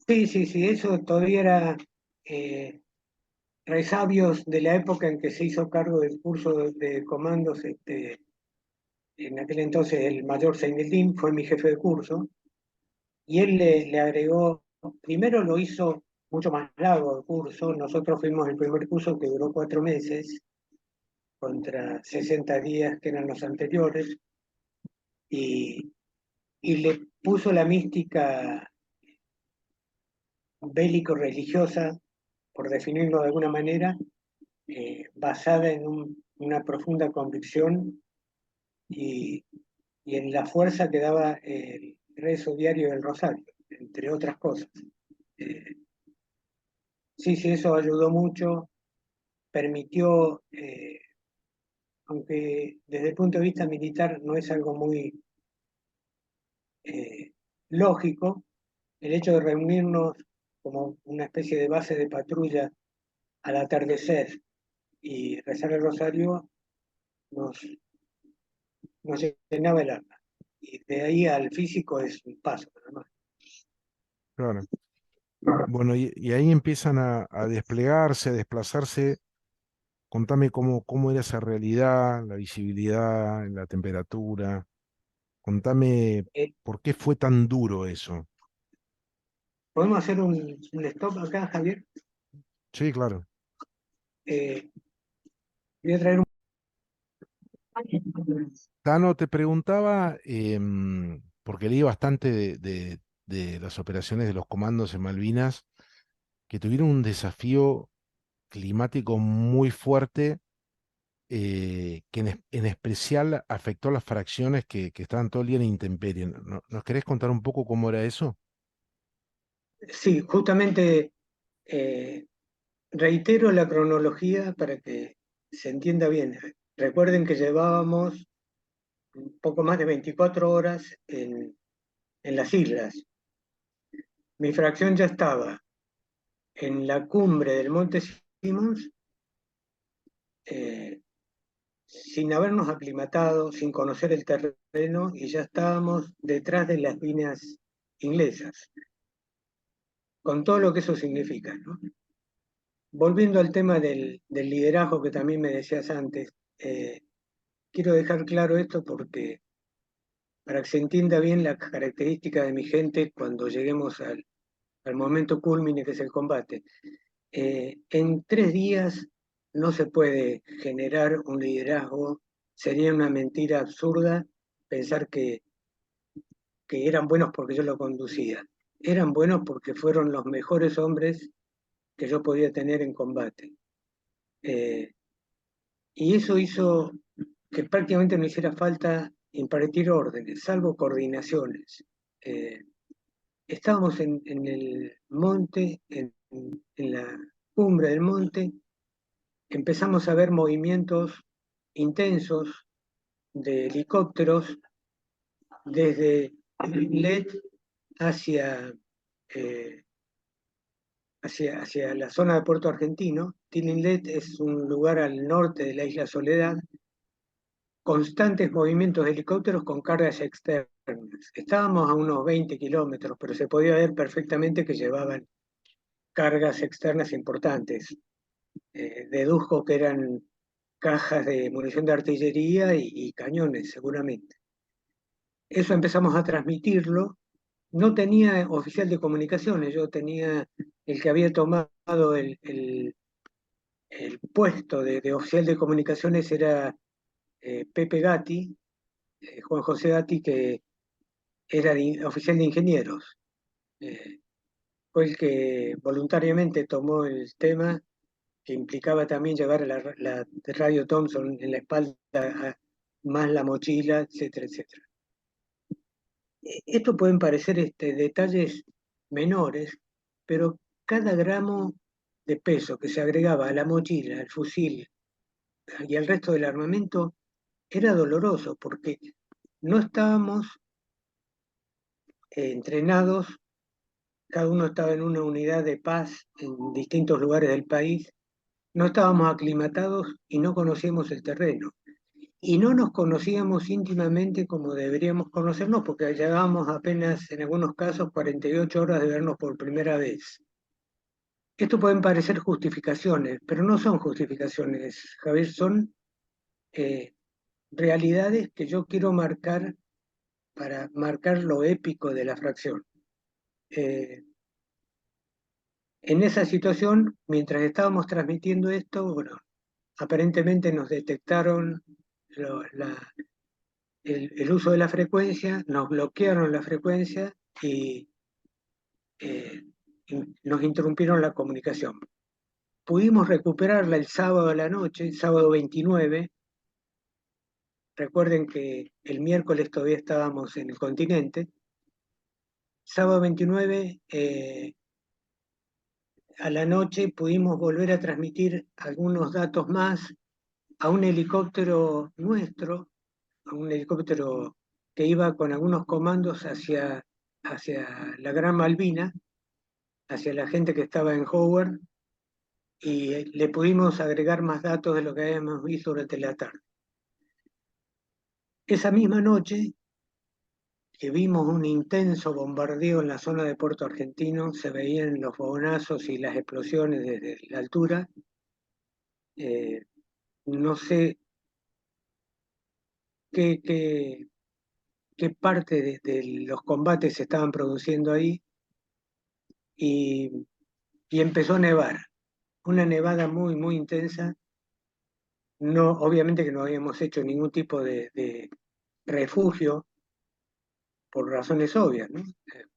Sí, sí, sí, eso todavía era eh, resabios de la época en que se hizo cargo del curso de comandos. En aquel entonces el mayor Seineldin fue mi jefe de curso, y él le agregó, primero lo hizo mucho más largo el curso, nosotros fuimos el primer curso que duró 4 meses, contra 60 días que eran los anteriores, y, y le puso la mística bélico-religiosa, por definirlo de alguna manera, basada en una profunda convicción y, y en la fuerza que daba el rezo diario del Rosario, entre otras cosas. Eh, sí, sí, eso ayudó mucho, permitió, aunque desde el punto de vista militar no es algo muy eh, lógico, el hecho de reunirnos como una especie de base de patrulla al atardecer y rezar el rosario nos, nos llenaba el alma. Y de ahí al físico es un paso, nada más. Claro. Bueno, y ahí empiezan a desplegarse, a desplazarse. Contame cómo era esa realidad, la visibilidad, la temperatura. Contame Eh, por qué fue tan duro eso. ¿Podemos hacer un stop acá, Javier? Sí, claro. Eh, Voy a traer un... Tano, te preguntaba, porque leí bastante de las operaciones de los comandos en Malvinas, que tuvieron un desafío climático muy fuerte, que en especial afectó a las fracciones que estaban todo el día en intemperie. ¿Nos querés contar un poco cómo era eso? Sí, justamente eh, reitero la cronología para que se entienda bien. Recuerden que llevábamos un poco más de 24 horas en las islas. Mi fracción ya estaba en la cumbre del Monte Simmons, eh, sin habernos aclimatado, sin conocer el terreno, y ya estábamos detrás de las líneas inglesas, con todo lo que eso significa, ¿no? Volviendo al tema del liderazgo que también me decías antes, quiero dejar claro esto porque para que se entienda bien la característica de mi gente cuando lleguemos al momento culmine que es el combate. En 3 días no se puede generar un liderazgo, sería una mentira absurda pensar que eran buenos porque yo lo conducía. Eran buenos porque fueron los mejores hombres que yo podía tener en combate. Eh, y eso hizo que prácticamente no hiciera falta impartir órdenes, salvo coordinaciones. Eh, Estábamos en el monte, en la cumbre del monte, empezamos a ver movimientos intensos de helicópteros desde Led hacia, eh, hacia la zona de Puerto Argentino. Tininlet es un lugar al norte de la isla Soledad, constantes movimientos de helicópteros con cargas externas. Estábamos a unos 20 kilómetros, pero se podía ver perfectamente que llevaban cargas externas importantes. Dedujo que eran cajas de munición de artillería y cañones, seguramente. Eso empezamos a transmitirlo. No tenía oficial de comunicaciones, yo tenía el que había tomado el puesto de oficial de comunicaciones era Pepe Gatti, Juan José Gatti, que era oficial de ingenieros. Eh, Fue el que voluntariamente tomó el tema que implicaba también llevar la radio Thompson en la espalda, más la mochila, etcétera, etcétera. Esto pueden parecer detalles menores, pero cada gramo de peso que se agregaba a la mochila, al fusil y al resto del armamento era doloroso porque no estábamos entrenados, cada uno estaba en una unidad de paz en distintos lugares del país, no estábamos aclimatados y no conocíamos el terreno. Y no nos conocíamos íntimamente como deberíamos conocernos porque llevábamos apenas, en algunos casos, 48 horas de vernos por primera vez. Esto pueden parecer justificaciones, pero no son justificaciones, Javier, son eh, realidades que yo quiero marcar para marcar lo épico de la fracción. Eh, en esa situación, mientras estábamos transmitiendo esto, bueno, aparentemente nos detectaron la, el uso de la frecuencia, nos bloquearon la frecuencia y eh, nos interrumpieron la comunicación. Pudimos recuperarla el sábado a la noche, sábado 29. Recuerden que el miércoles todavía estábamos en el continente. Sábado 29 a la noche pudimos volver a transmitir algunos datos más a un helicóptero nuestro, a un helicóptero que iba con algunos comandos hacia la Gran Malvina, hacia la gente que estaba en Howard, y le pudimos agregar más datos de lo que habíamos visto durante la tarde. Esa misma noche que vimos un intenso bombardeo en la zona de Puerto Argentino, se veían los fogonazos y las explosiones desde la altura. No sé qué, qué, qué parte de los combates se estaban produciendo ahí y, y empezó a nevar, una nevada muy, muy intensa. No, obviamente que no habíamos hecho ningún tipo de refugio por razones obvias, ¿no?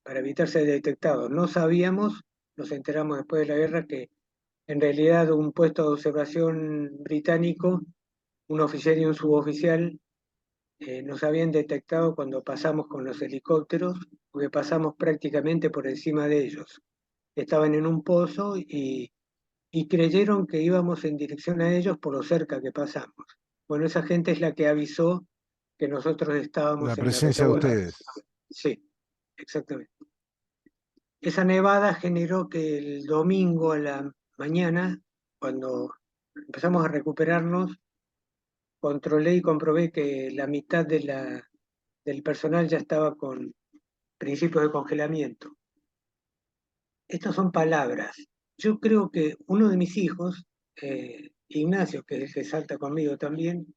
Para evitar ser detectados. No sabíamos, nos enteramos después de la guerra, que en realidad un puesto de observación británico, un oficial y un suboficial, nos habían detectado cuando pasamos con los helicópteros, porque pasamos prácticamente por encima de ellos. Estaban en un pozo y creyeron que íbamos en dirección a ellos por lo cerca que pasamos. Bueno, esa gente es la que avisó que nosotros La estábamos en la presencia de retaguardia. ustedes. Sí, exactamente. Esa nevada generó que el domingo a la mañana, cuando empezamos a recuperarnos, controlé y comprobé que la mitad del personal ya estaba con principios de congelamiento. Estas son palabras. Yo creo que uno de mis hijos, Ignacio, que es el que salta conmigo también,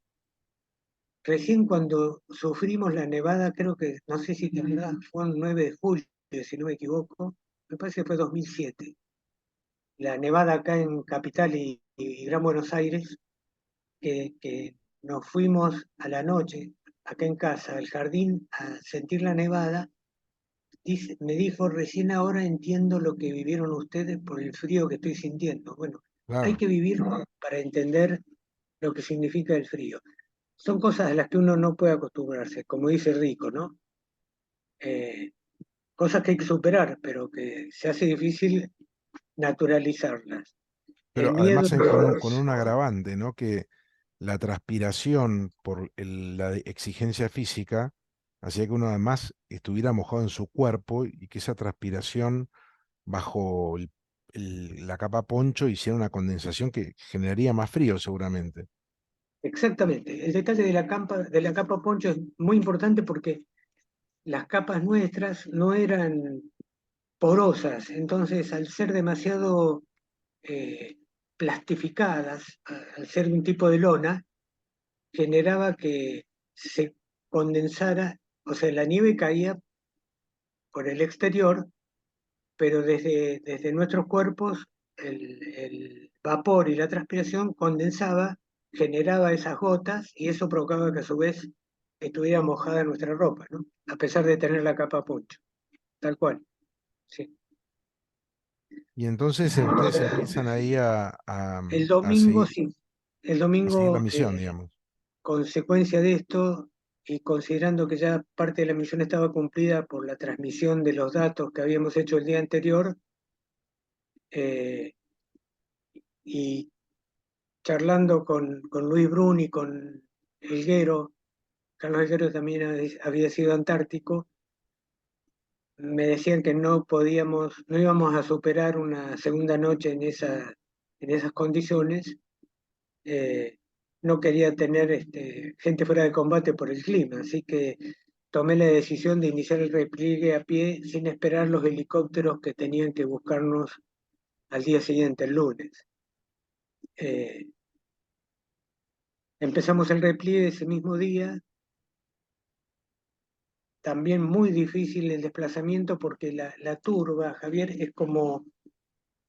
recién cuando sufrimos la nevada, creo que, no sé si la verdad fue el 9 de julio, si no me equivoco, me parece que fue 2007, la nevada acá en Capital y Gran Buenos Aires, que nos fuimos a la noche, acá en casa, al jardín, a sentir la nevada. Me dijo, recién ahora entiendo lo que vivieron ustedes por el frío que estoy sintiendo. Bueno, hay Claro. que vivir para entender lo que significa el frío. Son cosas a las que uno no puede acostumbrarse, como dice Rico, ¿no? Eh, Cosas que hay que superar, pero que se hace difícil naturalizarlas. El Pero miedo, además con un agravante, ¿no? Que la transpiración por la exigencia física hacía que uno además estuviera mojado en su cuerpo y que esa transpiración bajo la capa poncho hiciera una condensación que generaría más frío seguramente. exactamente. El detalle de la capa poncho es muy importante porque las capas nuestras no eran porosas, entonces al ser demasiado eh, plastificadas, al ser un tipo de lona, generaba que se condensara, o sea, la nieve caía por el exterior, pero desde nuestros cuerpos el vapor y la transpiración condensaba, generaba esas gotas y eso provocaba que a su vez estuviera mojada nuestra ropa, ¿no? A pesar de tener la capa poncho, tal cual. Sí. Y entonces ustedes empiezan ahí El domingo, sí, el a seguir la domingo, misión, digamos. consecuencia de esto, y considerando que ya parte de la misión estaba cumplida por la transmisión de los datos que habíamos hecho el día anterior, eh, y charlando con Luis Brun y con Elguero, Carlos Elguero también había sido antártico, me decían que no podíamos, no íbamos a superar una segunda noche en esas condiciones. eh, no quería tener gente fuera de combate por el clima, así que tomé la decisión de iniciar el repliegue a pie sin esperar los helicópteros que tenían que buscarnos al día siguiente, el lunes. Eh, Empezamos el repliegue ese mismo día, también muy difícil el desplazamiento porque la turba, Javier, es como,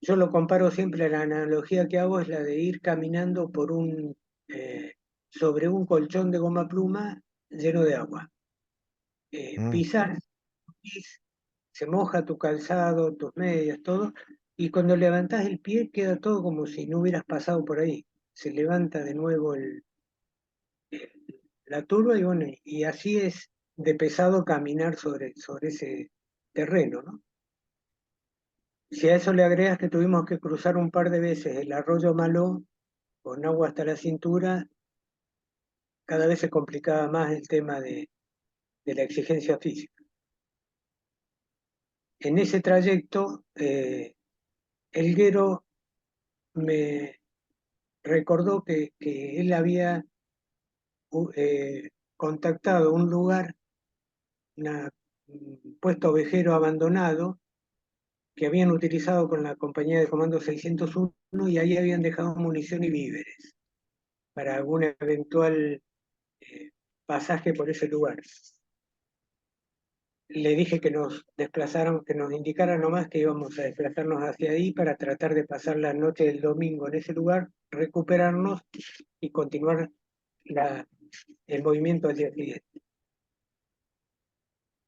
yo lo comparo siempre, la analogía que hago es la de ir caminando eh, sobre un colchón de goma pluma lleno de agua. Mm. Pisar, se moja tu calzado, tus medias, todo, y cuando levantás el pie queda todo como si no hubieras pasado por ahí. Se levanta de nuevo el- la turba y bueno, y así es de pesado caminar sobre ese terreno, ¿no? Si a eso le agregas que tuvimos que cruzar un par de veces el arroyo Maló con agua hasta la cintura, cada vez se complicaba más el tema de la exigencia física. En ese trayecto, Elguero me recordó que él había contactado un lugar, un puesto ovejero abandonado que habían utilizado con la compañía de comando 601 y ahí habían dejado munición y víveres para algún eventual eh, pasaje por ese lugar. Le dije que nos desplazaran, que nos indicaran nomás que íbamos a desplazarnos hacia ahí para tratar de pasar la noche del domingo en ese lugar, recuperarnos y continuar el movimiento al día siguiente.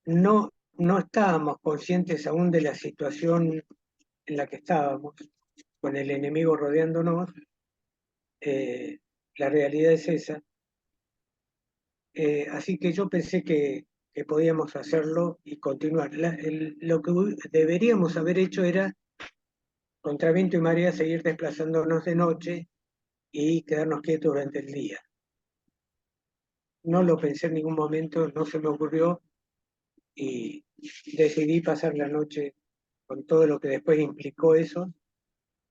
No estábamos conscientes aún de la situación en la que estábamos, con el enemigo rodeándonos. eh, la realidad es esa. Así que yo pensé que podíamos hacerlo y continuar. Lo que deberíamos haber hecho era, contra viento y marea, seguir desplazándonos de noche y quedarnos quietos durante el día. No lo pensé en ningún momento, no se me ocurrió y decidí pasar la noche con todo lo que después implicó eso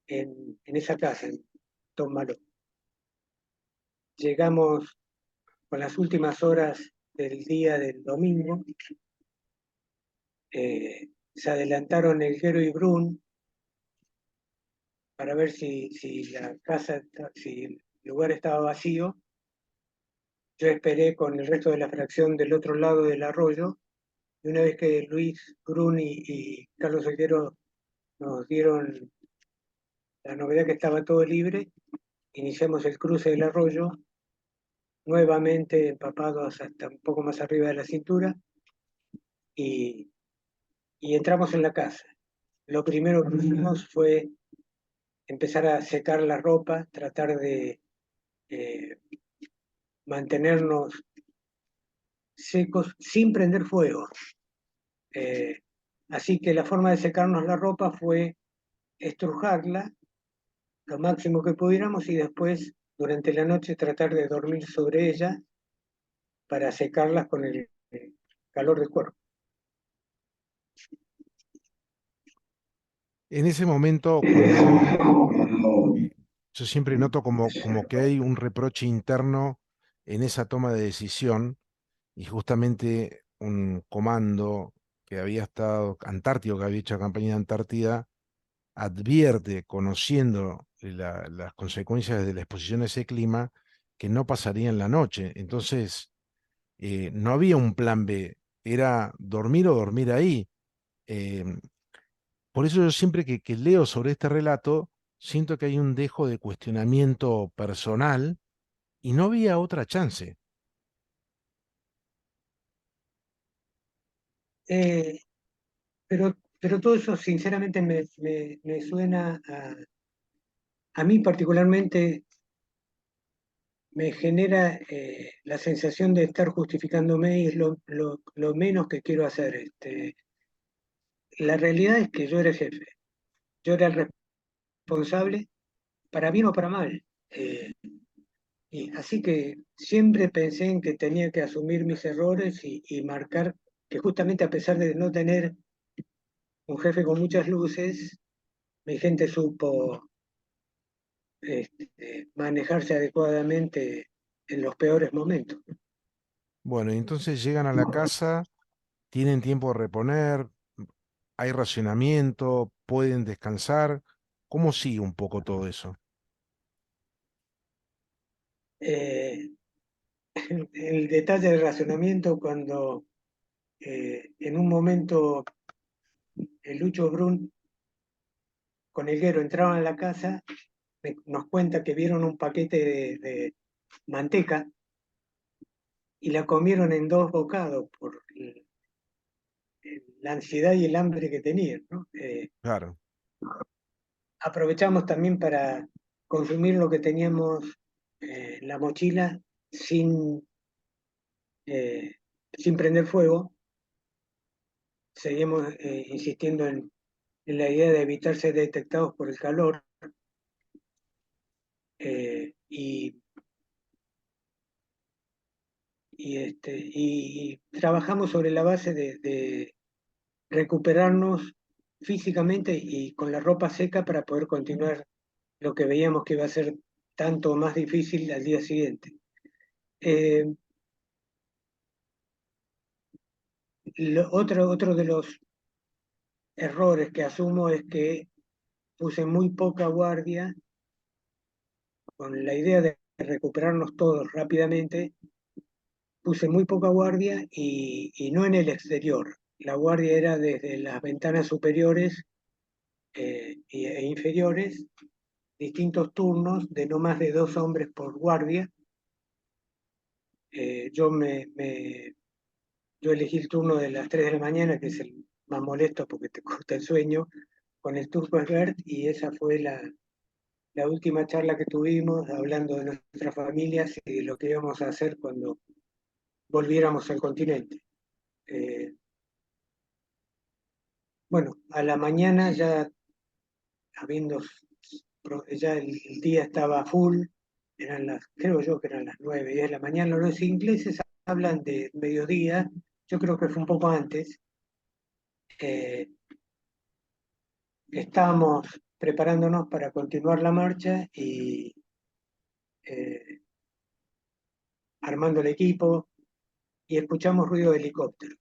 en esa casa, en Tómalo. Llegamos con las últimas horas del día del domingo, se adelantaron Elguero y Brun para ver si la casa, si el lugar estaba vacío. Yo esperé con el resto de la fracción del otro lado del arroyo, y una vez que Luis Brun y Carlos Elguero nos dieron la novedad que estaba todo libre, iniciamos el cruce del arroyo, nuevamente empapados hasta un poco más arriba de la cintura, y, y entramos en la casa. Lo primero que hicimos fue empezar a secar la ropa, tratar de eh, mantenernos secos sin prender fuego. Eh, Así que la forma de secarnos la ropa fue estrujarla lo máximo que pudiéramos y después, durante la noche, tratar de dormir sobre ella para secarlas con el calor del cuerpo. En ese momento, cuando yo siempre noto como que hay un reproche interno en esa toma de decisión, y justamente un comando que había estado, Antártico, que había hecho la campaña de Antártida, advierte, conociendo las consecuencias de la exposición a ese clima, que no pasarían la noche. Entonces, no había un plan B, era dormir o dormir ahí. Eh, por eso yo siempre que leo sobre este relato, siento que hay un dejo de cuestionamiento personal y no había otra chance. Eh, pero todo eso, sinceramente, me suena a mí particularmente, me genera la sensación de estar justificándome y es lo menos que quiero hacer. La realidad es que yo era el jefe, yo era el responsable, para bien o para mal. Y así que siempre pensé en que tenía que asumir mis errores y marcar que justamente a pesar de no tener un jefe con muchas luces, mi gente supo manejarse adecuadamente en los peores momentos. Bueno, y entonces llegan a la casa, tienen tiempo de reponer, hay racionamiento, pueden descansar. ¿Cómo sigue un poco todo eso? Eh, el detalle del razonamiento cuando en un momento el Lucho Brun con Elguero entraron a la casa, nos cuenta que vieron un paquete de manteca y la comieron en dos bocados por la ansiedad y el hambre que tenían, ¿no? Claro. Aprovechamos también para consumir lo que teníamos en la mochila sin, eh, sin prender fuego. Seguimos insistiendo en la idea de evitar ser detectados por el calor y, y trabajamos sobre la base de recuperarnos físicamente y con la ropa seca para poder continuar lo que veíamos que iba a ser tanto más difícil al día siguiente. Eh, otro de los errores que asumo es que puse muy poca guardia con la idea de recuperarnos todos rápidamente. Puse muy poca guardia y no en el exterior. La guardia era desde las ventanas superiores e inferiores, distintos turnos de no más de 2 hombres por guardia. Eh, yo, me, me, yo elegí el turno de las 3 de la mañana, que es el más molesto porque te corta el sueño, con el turco Esbert, y esa fue la última charla que tuvimos hablando de nuestras familias y de lo que íbamos a hacer cuando volviéramos al continente. Eh, bueno, a la mañana ya habiendo, ya el día estaba full, creo yo que eran las 9, 10 de la mañana. Los ingleses hablan de mediodía, yo creo que fue un poco antes. Eh, estábamos preparándonos para continuar la marcha y eh, armando el equipo y escuchamos ruido de helicóptero.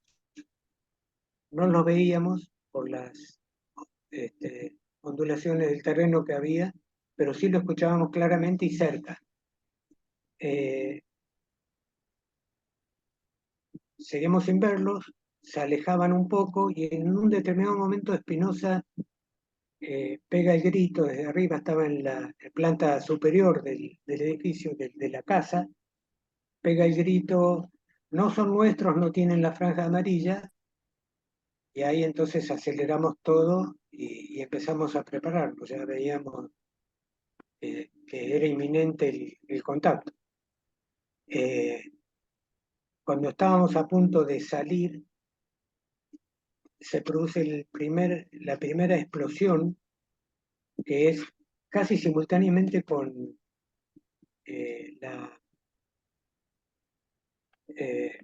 No los veíamos por las ondulaciones del terreno que había, pero sí lo escuchábamos claramente y cerca. Seguimos sin verlos, se alejaban un poco y en un determinado momento Espinosa pega el grito desde arriba, estaba en la planta superior del edificio, de la casa, pega el grito, no son nuestros, no tienen la franja amarilla, y ahí entonces aceleramos todo y empezamos a prepararnos, ya veíamos que era inminente el contacto. Cuando estábamos a punto de salir, se produce la primera explosión, que es casi simultáneamente con la, eh,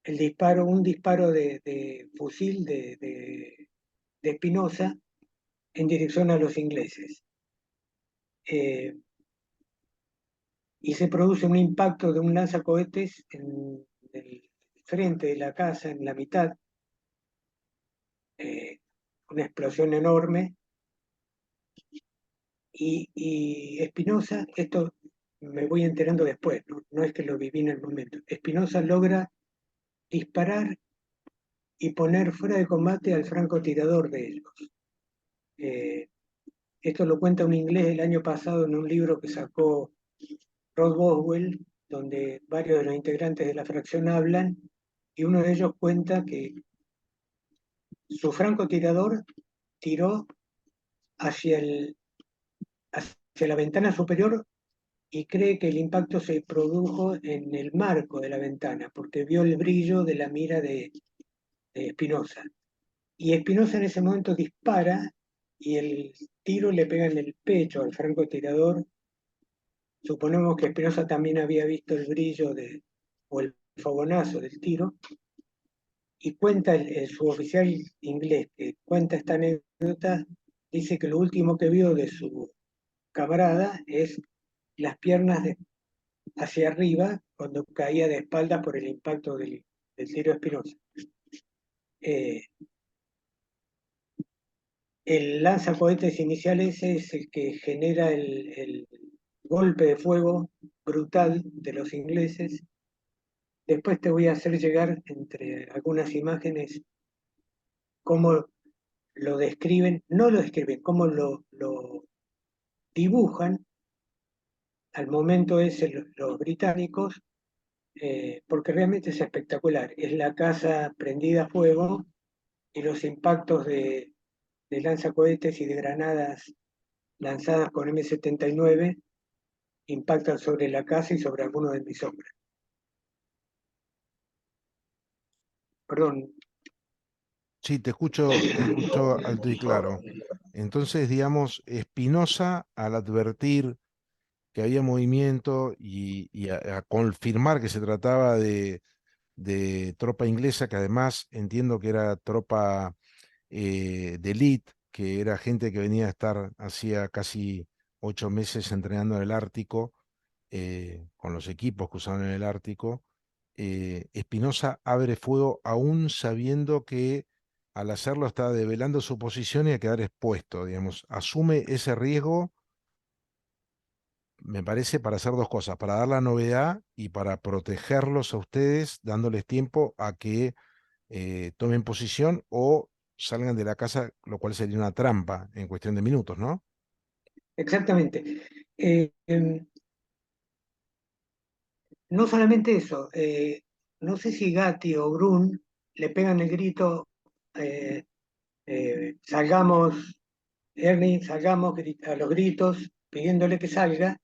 el disparo, un disparo de fusil de Espinosa en dirección a los ingleses. Y se produce un impacto de un lanzacohetes en el frente de la casa, en la mitad, una explosión enorme, y Espinosa, esto me voy enterando después, no es que lo viví en el momento, Espinosa logra disparar y poner fuera de combate al francotirador de ellos. Eh, Esto lo cuenta un inglés el año pasado en un libro que sacó Rod Boswell, donde varios de los integrantes de la fracción hablan, y uno de ellos cuenta que su francotirador tiró hacia, hacia la ventana superior y cree que el impacto se produjo en el marco de la ventana, porque vio el brillo de la mira de Espinosa. Y Espinosa en ese momento dispara y el tiro le pega en el pecho al francotirador. Suponemos que Espinosa también había visto el brillo o el fogonazo del tiro, y cuenta el suboficial inglés que cuenta esta anécdota, dice que lo último que vio de su camarada es las piernas hacia arriba cuando caía de espaldas por el impacto del tiro de Espinosa. Eh, el lanzacohetes inicial ese es el que genera el golpe de fuego brutal de los ingleses. Después te voy a hacer llegar entre algunas imágenes cómo lo describen, no lo describen, cómo lo dibujan al momento ese los británicos, porque realmente es espectacular. Es la casa prendida a fuego y los impactos de lanzacohetes y de granadas lanzadas con M79 impactan sobre la casa y sobre algunos de mis hombres. Perdón. Sí, te escucho alto y claro. Entonces, digamos, Espinosa, al advertir que había movimiento y a confirmar que se trataba de tropa inglesa, que además entiendo que era tropa de élite, que era gente que venía a estar hacía casi 8 meses entrenando en el Ártico, con los equipos que usaban en el Ártico. Espinosa abre fuego aún sabiendo que al hacerlo está develando su posición y a quedar expuesto, digamos, asume ese riesgo, me parece, para hacer dos cosas, para dar la novedad y para protegerlos a ustedes, dándoles tiempo a que tomen posición o salgan de la casa, lo cual sería una trampa en cuestión de minutos, ¿no? Exactamente. Eh, em, no solamente eso, no sé si Gatti o Brun le pegan el grito, eh, salgamos, Ernie, salgamos a los gritos, pidiéndole que salga,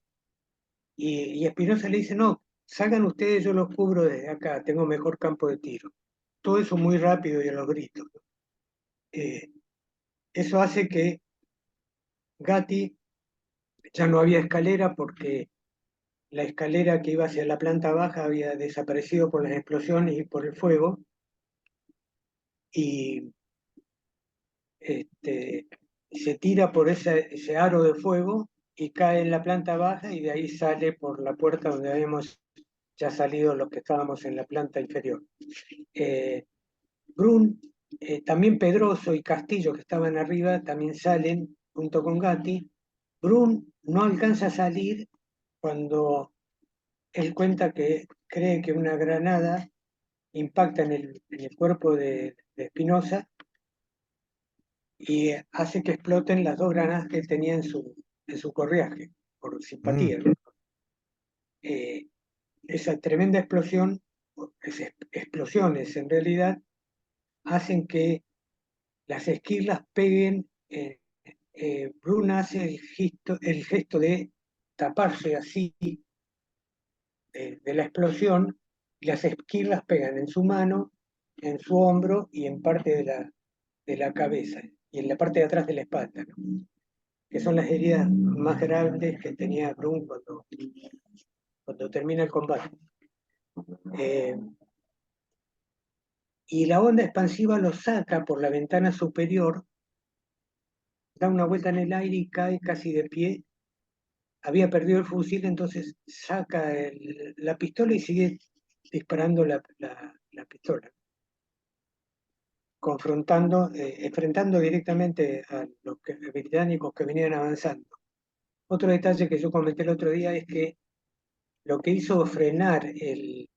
y Espinosa le dice, no, salgan ustedes, yo los cubro desde acá, tengo mejor campo de tiro. Todo eso muy rápido y a los gritos. Eh, Eso hace que Gatti, ya no había escalera porque la escalera que iba hacia la planta baja había desaparecido por las explosiones y por el fuego, y este, se tira por ese aro de fuego y cae en la planta baja y de ahí sale por la puerta donde habíamos ya salido los que estábamos en la planta inferior. Brun, también Pedroso y Castillo, que estaban arriba, también salen junto con Gatti. Brun no alcanza a salir cuando él cuenta que cree que una granada impacta en el cuerpo de Espinosa y hace que exploten las dos granadas que él tenía en su correaje, por Mm. simpatía. Eh, esa tremenda explosión, esas explosiones en realidad, hacen que las esquirlas peguen. Bruna hace el gesto de taparse así de la explosión y las esquirlas pegan en su mano, en su hombro y en parte de la cabeza y en la parte de atrás de la espalda, ¿no? Que son las heridas más grandes que tenía Brun cuando termina el combate. Eh, y la onda expansiva lo saca por la ventana superior, da una vuelta en el aire y cae casi de pie. Había perdido el fusil, entonces saca la pistola y sigue disparando la pistola, enfrentando directamente a los británicos que venían avanzando. Otro detalle que yo comenté el otro día es que lo que hizo frenar el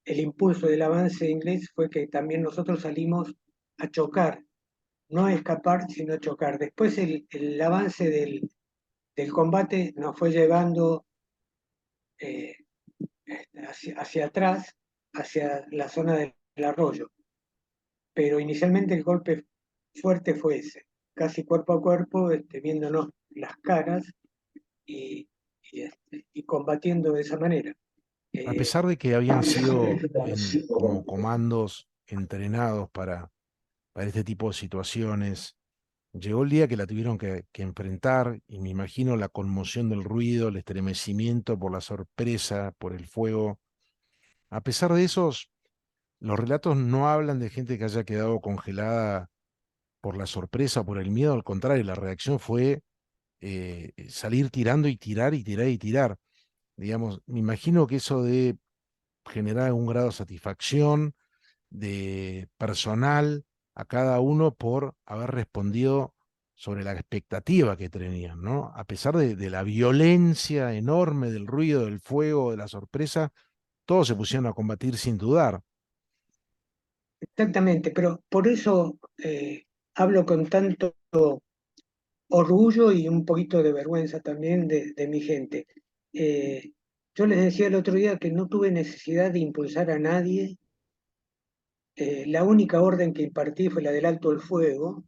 impulso del avance inglés fue que también nosotros salimos a chocar, no a escapar, sino a chocar. Después el avance del combate nos fue llevando eh, hacia atrás, hacia la zona del arroyo. Pero inicialmente el golpe fuerte fue ese, casi cuerpo a cuerpo, viéndonos las caras y, y combatiendo de esa manera. A Eh, pesar de que habían sido como comandos entrenados para este tipo de situaciones, llegó el día que la tuvieron que enfrentar y me imagino la conmoción del ruido, el estremecimiento por la sorpresa, por el fuego. A pesar de esos, los relatos no hablan de gente que haya quedado congelada por la sorpresa, por el miedo, al contrario, la reacción fue salir tirando y tirar y tirar y tirar. Digamos, me imagino que eso de generar un grado de satisfacción de personal a cada uno por haber respondido sobre la expectativa que tenían, ¿no? A pesar de la violencia enorme del ruido, del fuego, de la sorpresa, todos se pusieron a combatir sin dudar. Exactamente, pero por eso hablo con tanto orgullo y un poquito de vergüenza también de mi gente. Eh, yo les decía el otro día que no tuve necesidad de impulsar a nadie. La única orden que impartí fue la del alto el fuego,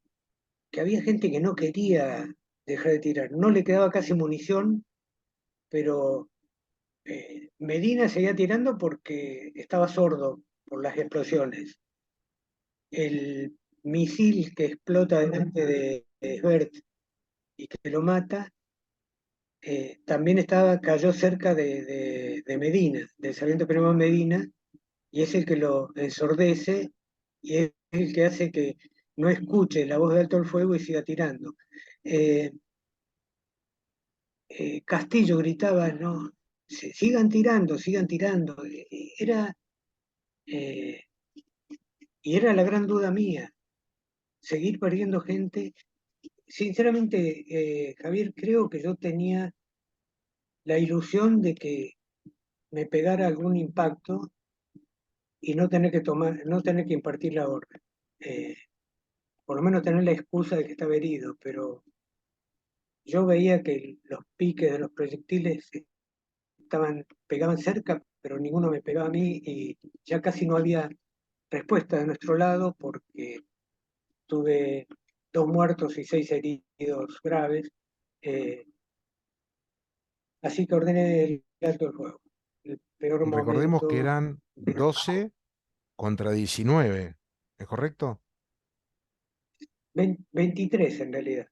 que había gente que no quería dejar de tirar. No le quedaba casi munición, pero Medina seguía tirando porque estaba sordo por las explosiones. El misil que explota delante de Bert y que lo mata, también cayó cerca de Medina, del sargento Primo Medina, y es el que lo ensordece y es el que hace que no escuche la voz de alto el fuego y siga tirando. Eh, Castillo gritaba, no, sigan tirando, sigan tirando. Eh, y era la gran duda mía, seguir perdiendo gente. Sinceramente, Javier, creo que yo tenía la ilusión de que me pegara algún impacto y no tener que impartir la orden. Eh, por lo menos tener la excusa de que estaba herido, pero yo veía que los piques de los proyectiles pegaban cerca, pero ninguno me pegaba a mí y ya casi no había respuesta de nuestro lado porque tuve 2 muertos y 6 heridos graves. eh, Así que ordené el alto del fuego. El peor Y recordemos que momento, eran 12 contra 19, ¿es correcto? 23 en realidad.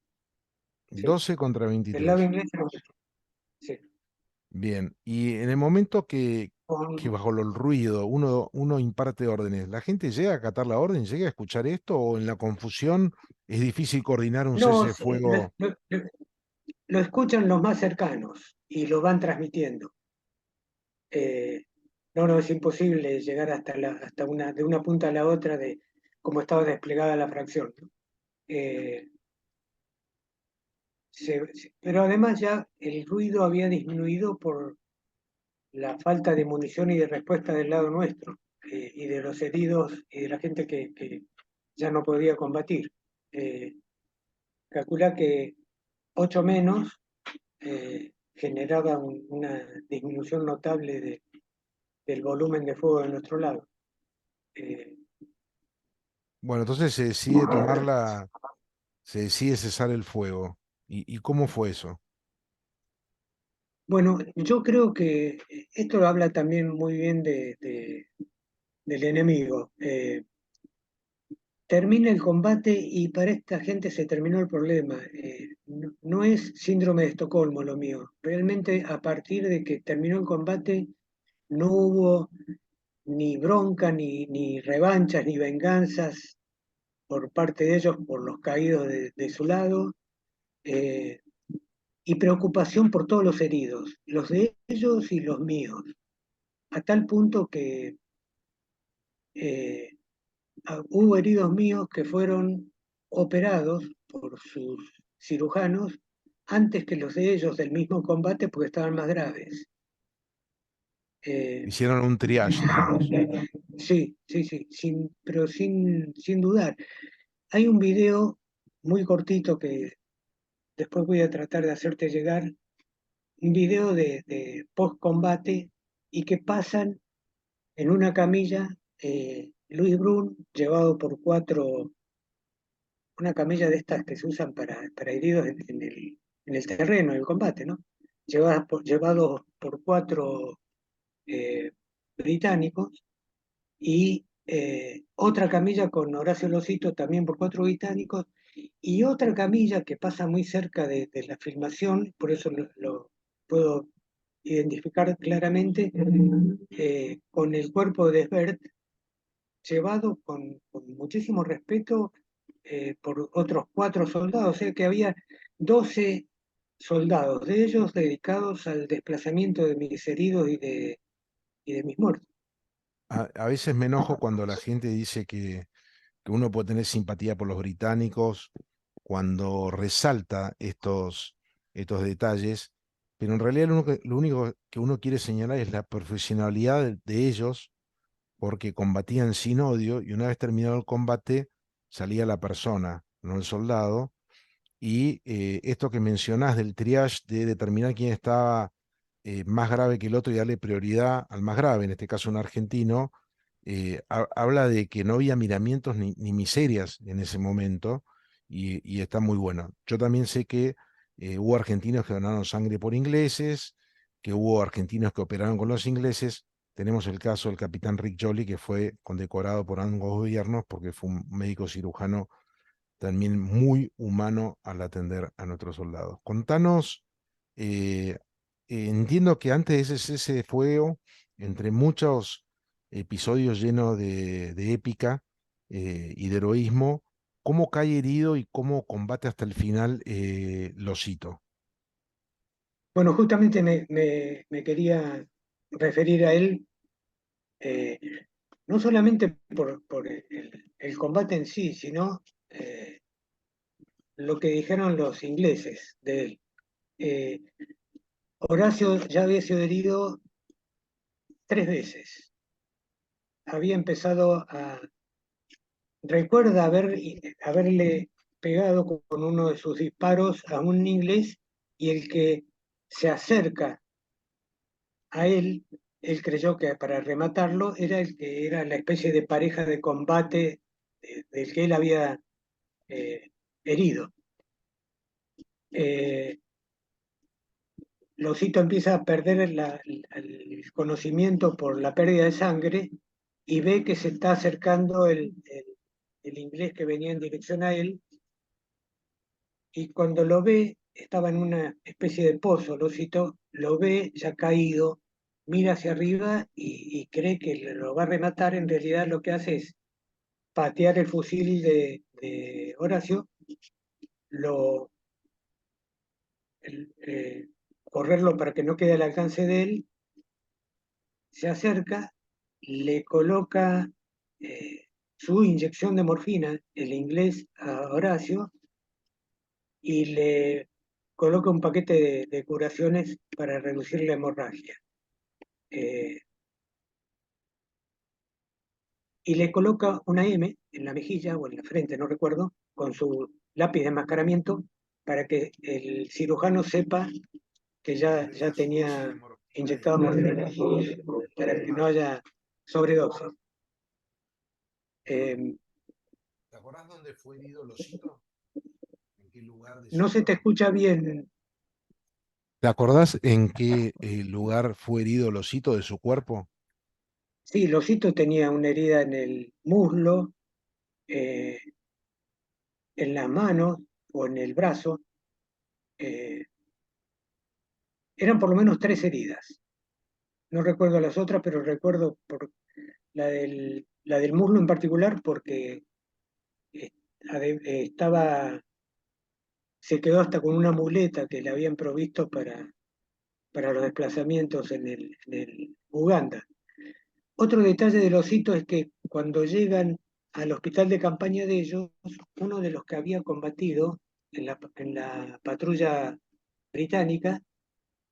Sí. 12 contra Del lado 23. inglés, sí. Bien, y en el momento que que con- bajo el ruido uno imparte órdenes. ¿La gente llega a acatar la orden, llega a escuchar esto o en la confusión es difícil coordinar un cese no, de fuego? lo escuchan los más cercanos y lo van transmitiendo. Eh, no, es imposible llegar de una punta a la otra de cómo estaba desplegada la fracción, ¿no? Eh, pero además ya el ruido había disminuido por la falta de munición y de respuesta del lado nuestro, y de los heridos y de la gente que ya no podía combatir. Eh, Calcula que 8 menos generaba una disminución notable del volumen de fuego de nuestro lado. Eh, Bueno, entonces se decide se decide cesar el fuego. Y cómo fue eso? bueno, yo creo que esto lo habla también muy bien del enemigo. Termina el combate y para esta gente se terminó el problema. No es síndrome de Estocolmo lo mío. Realmente a partir de que terminó el combate no hubo ni bronca, ni revanchas, ni venganzas por parte de ellos por los caídos de su lado, eh, y preocupación por todos los heridos, los de ellos y los míos, a tal punto que eh, hubo heridos míos que fueron operados por sus cirujanos antes que los de ellos del mismo combate porque estaban más graves. Eh, Hicieron un triage, digamos. sí, sí, sí, pero sin dudar. Hay un video muy cortito que después voy a tratar de hacerte llegar, un video de post-combate y que pasan en una camilla, Luis Brun, llevado por una camilla de estas que se usan para heridos en el terreno, en el combate, ¿no? Llevados por 4 eh, británicos y otra camilla con Horacio Losito también por 4 británicos y otra camilla que pasa muy cerca de la filmación, por eso lo puedo identificar claramente, con el cuerpo de Sbert, llevado con muchísimo respeto por otros 4 soldados, o sea que había 12 soldados de ellos dedicados al desplazamiento de mis heridos y de mis muertos. A veces me enojo cuando la gente dice que uno puede tener simpatía por los británicos cuando resalta estos detalles, pero en realidad lo único que uno quiere señalar es la profesionalidad de ellos, porque combatían sin odio y una vez terminado el combate salía la persona, no el soldado. Y esto que mencionás del triage, de determinar quién estaba más grave que el otro y darle prioridad al más grave, en este caso un argentino, habla de que no había miramientos ni miserias en ese momento y está muy bueno. Yo también sé que hubo argentinos que donaron sangre por ingleses, que hubo argentinos que operaron con los ingleses. Tenemos el caso del capitán Rick Jolly, que fue condecorado por ambos gobiernos porque fue un médico cirujano también muy humano al atender a nuestros soldados. Contanos, eh, entiendo que antes de ese cese de fuego, entre muchos episodios llenos de épica y de heroísmo, ¿cómo cae herido y cómo combate hasta el final Losito? Bueno, justamente me quería referir a él, eh, no solamente por el combate en sí, sino lo que dijeron los ingleses de él. Eh, Horacio ya había sido herido 3 veces. Había empezado recuerda haberle pegado con uno de sus disparos a un inglés y el que se acerca a él, él creyó que para rematarlo era el que era la especie de pareja de combate del que él había eh, herido. Eh, Losito empieza a perder el conocimiento por la pérdida de sangre y ve que se está acercando el inglés que venía en dirección a él y cuando lo ve, estaba en una especie de pozo, Losito, lo ve ya caído mira hacia arriba y cree que lo va a rematar. En realidad lo que hace es patear el fusil de Horacio, lo, correrlo para que no quede al alcance de él, se acerca, le coloca su inyección de morfina, el inglés a Horacio, y le coloca un paquete de curaciones para reducir la hemorragia. Eh, y le coloca una M en la mejilla o en la frente, no recuerdo, con su lápiz de enmascaramiento para que el cirujano sepa que ya tenía inyectado morfina, para que no haya sobredosis. Eh, ¿Te acordás dónde fue herido Losito? ¿En qué lugar de no su se te cuerpo? escucha bien. ¿Te acordás en qué lugar fue herido Losito de su cuerpo? Sí, Losito tenía una herida en el muslo, eh, en la mano o en el brazo. eh, Eran por lo menos tres heridas. No recuerdo las otras, pero recuerdo por la del muslo en particular porque eh, estaba, se quedó hasta con una muleta que le habían provisto para los desplazamientos en el Uganda. Otro detalle del osito es que cuando llegan al hospital de campaña de ellos, uno de los que había combatido en la patrulla británica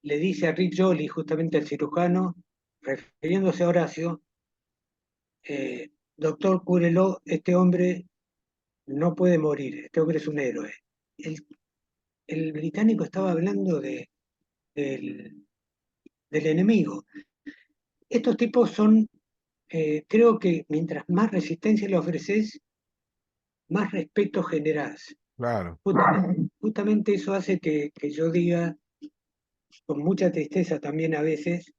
le dice a Rick Jolly, justamente el cirujano, refiriéndose a Horacio, doctor, cúrelo, este hombre no puede morir, este hombre es un héroe. El, el británico estaba hablando del, del enemigo. Estos tipos son, creo que mientras más resistencia le ofreces, más respeto generás. Claro. Justamente eso hace que yo diga, con mucha tristeza también a veces,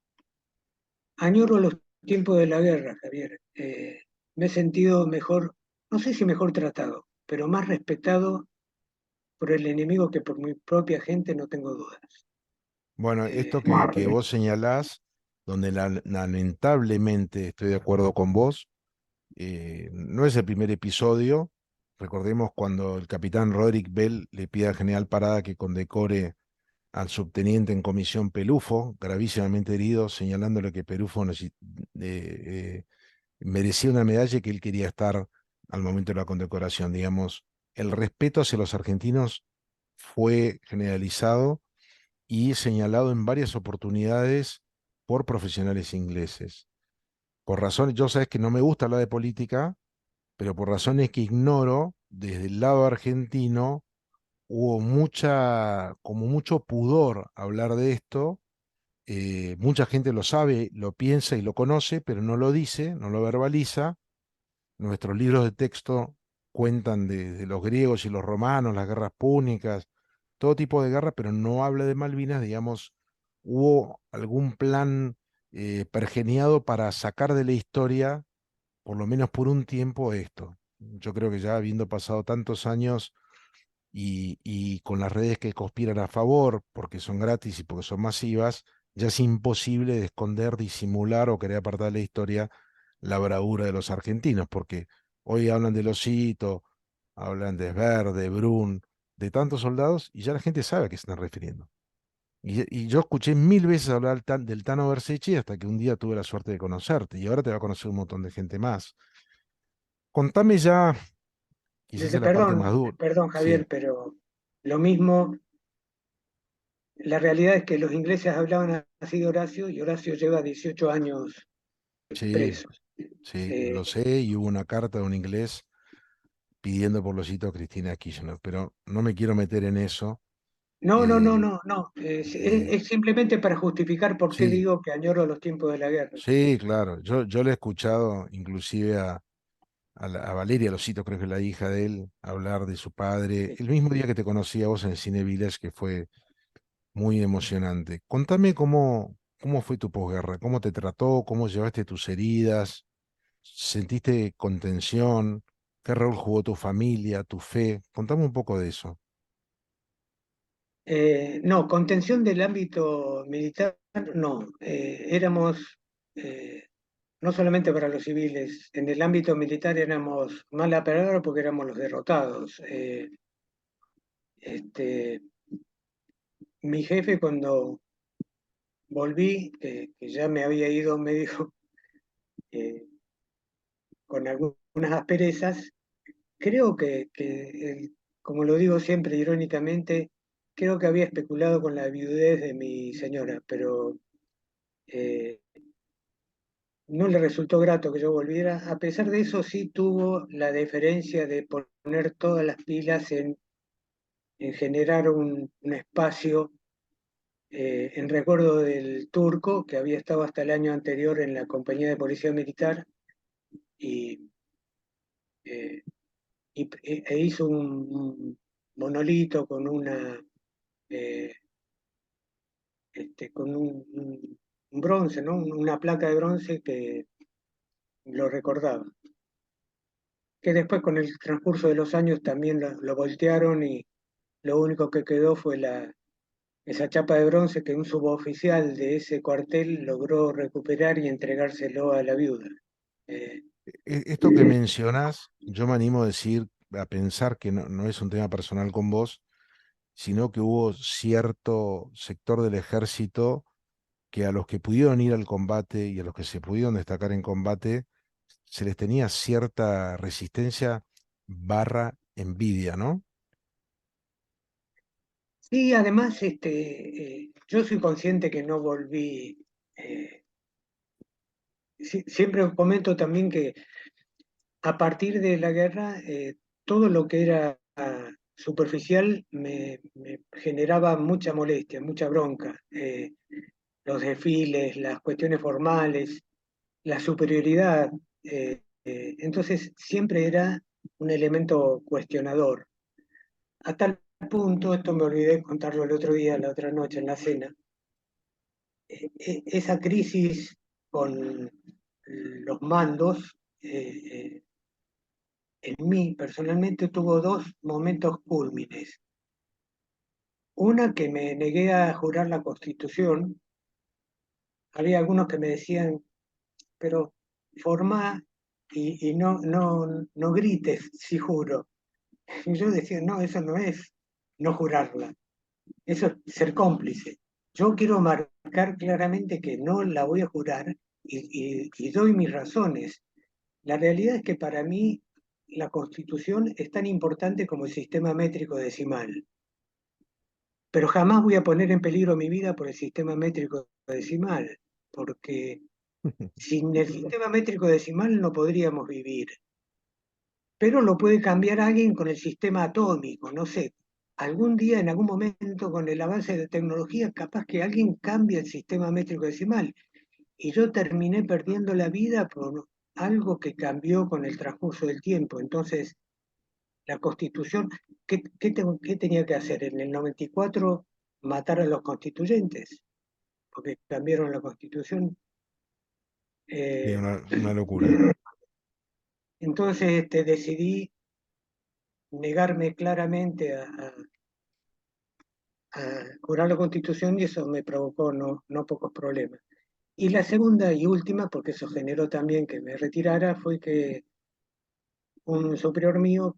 añoro los tiempos de la guerra, Javier. Me he sentido mejor, no sé si mejor tratado, pero más respetado por el enemigo que por mi propia gente, no tengo dudas. Bueno, Eh, esto que vos señalás, donde lamentablemente estoy de acuerdo con vos, no es el primer episodio. Recordemos cuando el capitán Roderick Bell le pide al general Parada que condecore al subteniente en comisión Pelufo, gravísimamente herido, señalándole que Pelufo merecía una medalla y que él quería estar al momento de la condecoración. Digamos, el respeto hacia los argentinos fue generalizado y señalado en varias oportunidades por profesionales ingleses. Por razones, yo sabes que no me gusta hablar de política, pero por razones que ignoro, desde el lado argentino hubo como mucho pudor a hablar de esto. Mucha gente lo sabe, lo piensa y lo conoce, pero no lo dice, no lo verbaliza. Nuestros libros de texto cuentan de los griegos y los romanos, las guerras púnicas, todo tipo de guerra, pero no habla de Malvinas. Digamos, hubo algún plan pergeniado para sacar de la historia, por lo menos por un tiempo, esto. Yo creo que ya habiendo pasado tantos años y con las redes que conspiran a favor, porque son gratis y porque son masivas, ya es imposible de esconder, disimular o querer apartar de la historia la bravura de los argentinos, porque hoy hablan de Losito, hablan de Sver, de Brun, de tantos soldados, y ya la gente sabe a qué se están refiriendo. Y yo escuché mil veces hablar del Tano Versechi hasta que un día tuve la suerte de conocerte, y ahora te va a conocer un montón de gente más. Contame ya, quizás es la parte más dura. Perdón, Sí, Javier, pero lo mismo, la realidad es que los ingleses hablaban así de Horacio y Horacio lleva 18 años sí, preso. sí, Eh, lo sé, y hubo una carta de un inglés pidiendo por losito a Cristina Kirchner, pero no me quiero meter en eso. no, no, no, Eh, no, no. eh, Es simplemente para justificar por qué sí, digo que añoro los tiempos de la guerra. sí, claro. Yo le he escuchado inclusive a Valeria Losito, creo que es la hija de él, hablar de su padre, el mismo día que te conocí a vos en el Cine Village, que fue muy emocionante. Contame cómo fue tu posguerra, cómo te trató, cómo llevaste tus heridas, sentiste contención, qué rol jugó tu familia, tu fe. Contame un poco de eso. No, contención del ámbito militar, no. Éramos, no solamente para los civiles, en el ámbito militar éramos mala palabra porque éramos los derrotados. Este, mi jefe cuando volví, que ya me había ido medio eh, con algunas asperezas, creo como lo digo siempre irónicamente, creo que había especulado con la viudez de mi señora, pero eh, no le resultó grato que yo volviera. A pesar de eso, sí tuvo la deferencia de poner todas las pilas en generar un espacio en recuerdo del turco que había estado hasta el año anterior en la compañía de policía militar y, eh, e hizo un monolito con eh, con un bronce, ¿no? Una placa de bronce que lo recordaba. Que después con el transcurso de los años también lo voltearon y lo único que quedó fue esa chapa de bronce que un suboficial de ese cuartel logró recuperar y entregárselo a la viuda. Eh, Esto que mencionás, yo me animo a decir, a pensar que no es un tema personal con vos, sino que hubo cierto sector del ejército que a los que pudieron ir al combate y a los que se pudieron destacar en combate, se les tenía cierta resistencia barra envidia, ¿no? y además, yo soy consciente que no volví. Siempre comento también que a partir de la guerra, todo lo que era superficial me generaba mucha molestia, mucha bronca. Los desfiles, las cuestiones formales, la superioridad. Entonces, siempre era un elemento cuestionador. A tal punto, esto me olvidé contarlo el otro día, la otra noche en la cena, esa crisis con los mandos. En mí personalmente tuvo dos momentos cúlmines. Una que me negué a jurar la Constitución. Había algunos que me decían, pero formá y no grites si juro. Y yo decía, no, eso no es no jurarla, eso es ser cómplice. Yo quiero marcar claramente que no la voy a jurar y doy mis razones. La realidad es que para mí la Constitución es tan importante como el sistema métrico decimal. Pero jamás voy a poner en peligro mi vida por el sistema métrico decimal, porque sin el sistema métrico decimal no podríamos vivir. Pero lo puede cambiar alguien con el sistema atómico, no sé. Algún día, en algún momento, con el avance de tecnología, capaz que alguien cambie el sistema métrico decimal. Y yo terminé perdiendo la vida por algo que cambió con el transcurso del tiempo. Entonces, la Constitución, ¿qué tenía que hacer? En el 94 matar a los constituyentes, porque cambiaron la Constitución. Sí, Eh, una locura. entonces decidí negarme claramente a jurar la Constitución y eso me provocó no pocos problemas. Y la segunda y última, porque eso generó también que me retirara, fue que un superior mío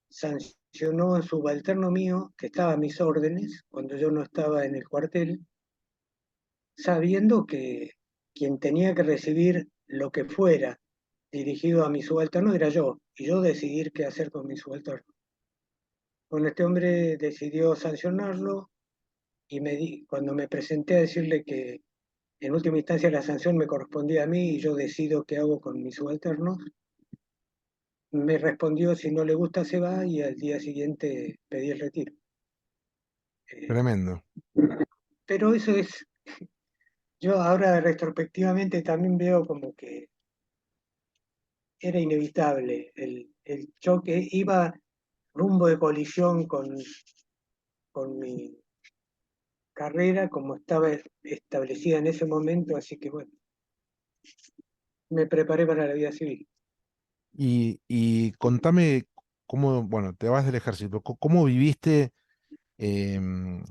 sancionó a un subalterno mío que estaba a mis órdenes cuando yo no estaba en el cuartel, sabiendo que quien tenía que recibir lo que fuera dirigido a mi subalterno era yo, y yo decidir qué hacer con mi subalterno. Bueno, este hombre decidió sancionarlo y cuando me presenté a decirle que en última instancia la sanción me correspondía a mí y yo decido qué hago con mis subalternos, me respondió si no le gusta se va y al día siguiente pedí el retiro. Eh, Tremendo. pero eso es, yo ahora retrospectivamente también veo como que era inevitable el choque, iba rumbo de colisión con mi carrera como estaba establecida en ese momento, así que bueno, me preparé para la vida civil. Y contame cómo, bueno, te vas del ejército, ¿cómo viviste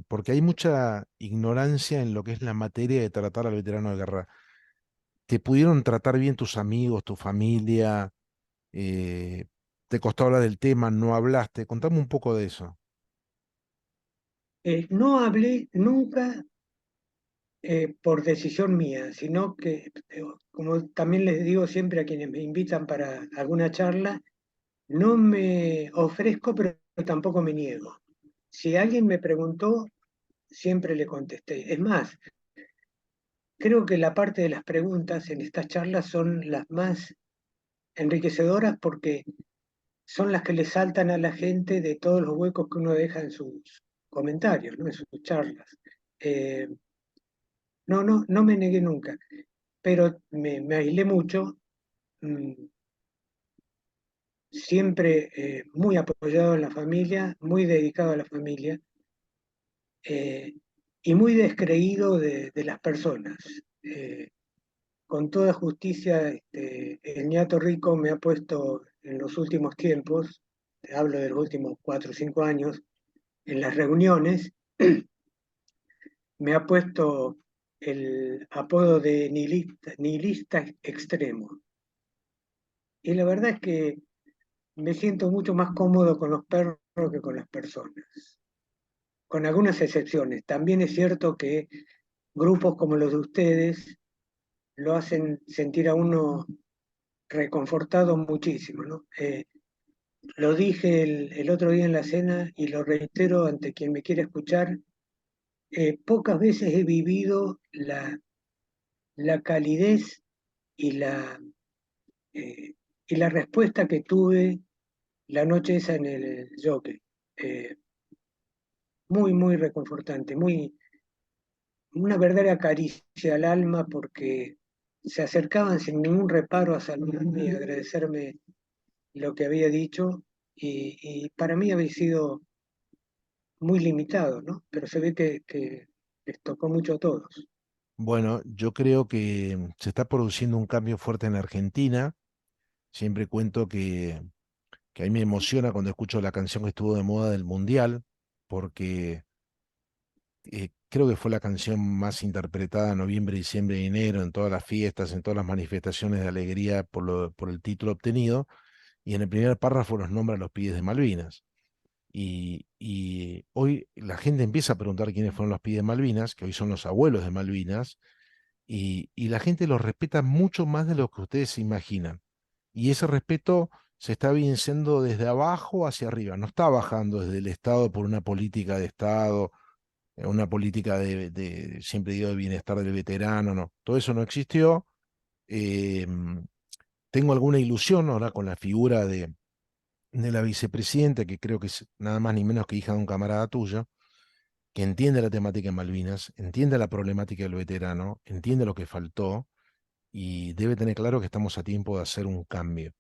porque hay mucha ignorancia en lo que es la materia de tratar al veterano de guerra. ¿Te pudieron tratar bien tus amigos, tu familia? Eh, ¿Te costó hablar del tema? ¿No hablaste? Contame un poco de eso. No hablé nunca por decisión mía, sino que, como también les digo siempre a quienes me invitan para alguna charla, no me ofrezco, pero tampoco me niego. Si alguien me preguntó, siempre le contesté. Es más, creo que la parte de las preguntas en estas charlas son las más enriquecedoras porque son las que le saltan a la gente de todos los huecos que uno deja en sus comentarios, ¿no? En sus charlas. Eh, no me negué nunca, pero me aislé mucho, mm, siempre muy apoyado en la familia, muy dedicado a la familia eh, y muy descreído de las personas. Eh, con toda justicia, el ñato rico me ha puesto en los últimos tiempos, te hablo de los últimos 4 o 5 años, en las reuniones, me ha puesto el apodo de nihilista extremo. Y la verdad es que me siento mucho más cómodo con los perros que con las personas, con algunas excepciones. También es cierto que grupos como los de ustedes lo hacen sentir a uno reconfortado muchísimo, ¿no? Lo dije el otro día en la cena y lo reitero ante quien me quiera escuchar. Pocas veces he vivido la calidez y eh, y la respuesta que tuve la noche esa en el jockey. Eh, muy, muy reconfortante, una verdadera caricia al alma porque se acercaban sin ningún reparo a saludarme y agradecerme lo que había dicho y para mí había sido muy limitado, ¿no? Pero se ve que les tocó mucho a todos. Bueno, yo creo que se está produciendo un cambio fuerte en Argentina. Siempre cuento que a mí me emociona cuando escucho la canción que estuvo de moda del Mundial, porque creo que fue la canción más interpretada en noviembre, diciembre y enero, en todas las fiestas, en todas las manifestaciones de alegría por el título obtenido, y en el primer párrafo los nombra a los pibes de Malvinas. Y hoy la gente empieza a preguntar quiénes fueron los pibes de Malvinas, que hoy son los abuelos de Malvinas, y la gente los respeta mucho más de lo que ustedes se imaginan. Y ese respeto se está evidenciando desde abajo hacia arriba, no está bajando desde el Estado por una política de Estado, una política siempre digo, de bienestar del veterano, no, todo eso no existió. Eh, Tengo alguna ilusión ahora con la figura de la vicepresidenta, que creo que es nada más ni menos que hija de un camarada tuyo, que entiende la temática de Malvinas, entiende la problemática del veterano, entiende lo que faltó y debe tener claro que estamos a tiempo de hacer un cambio.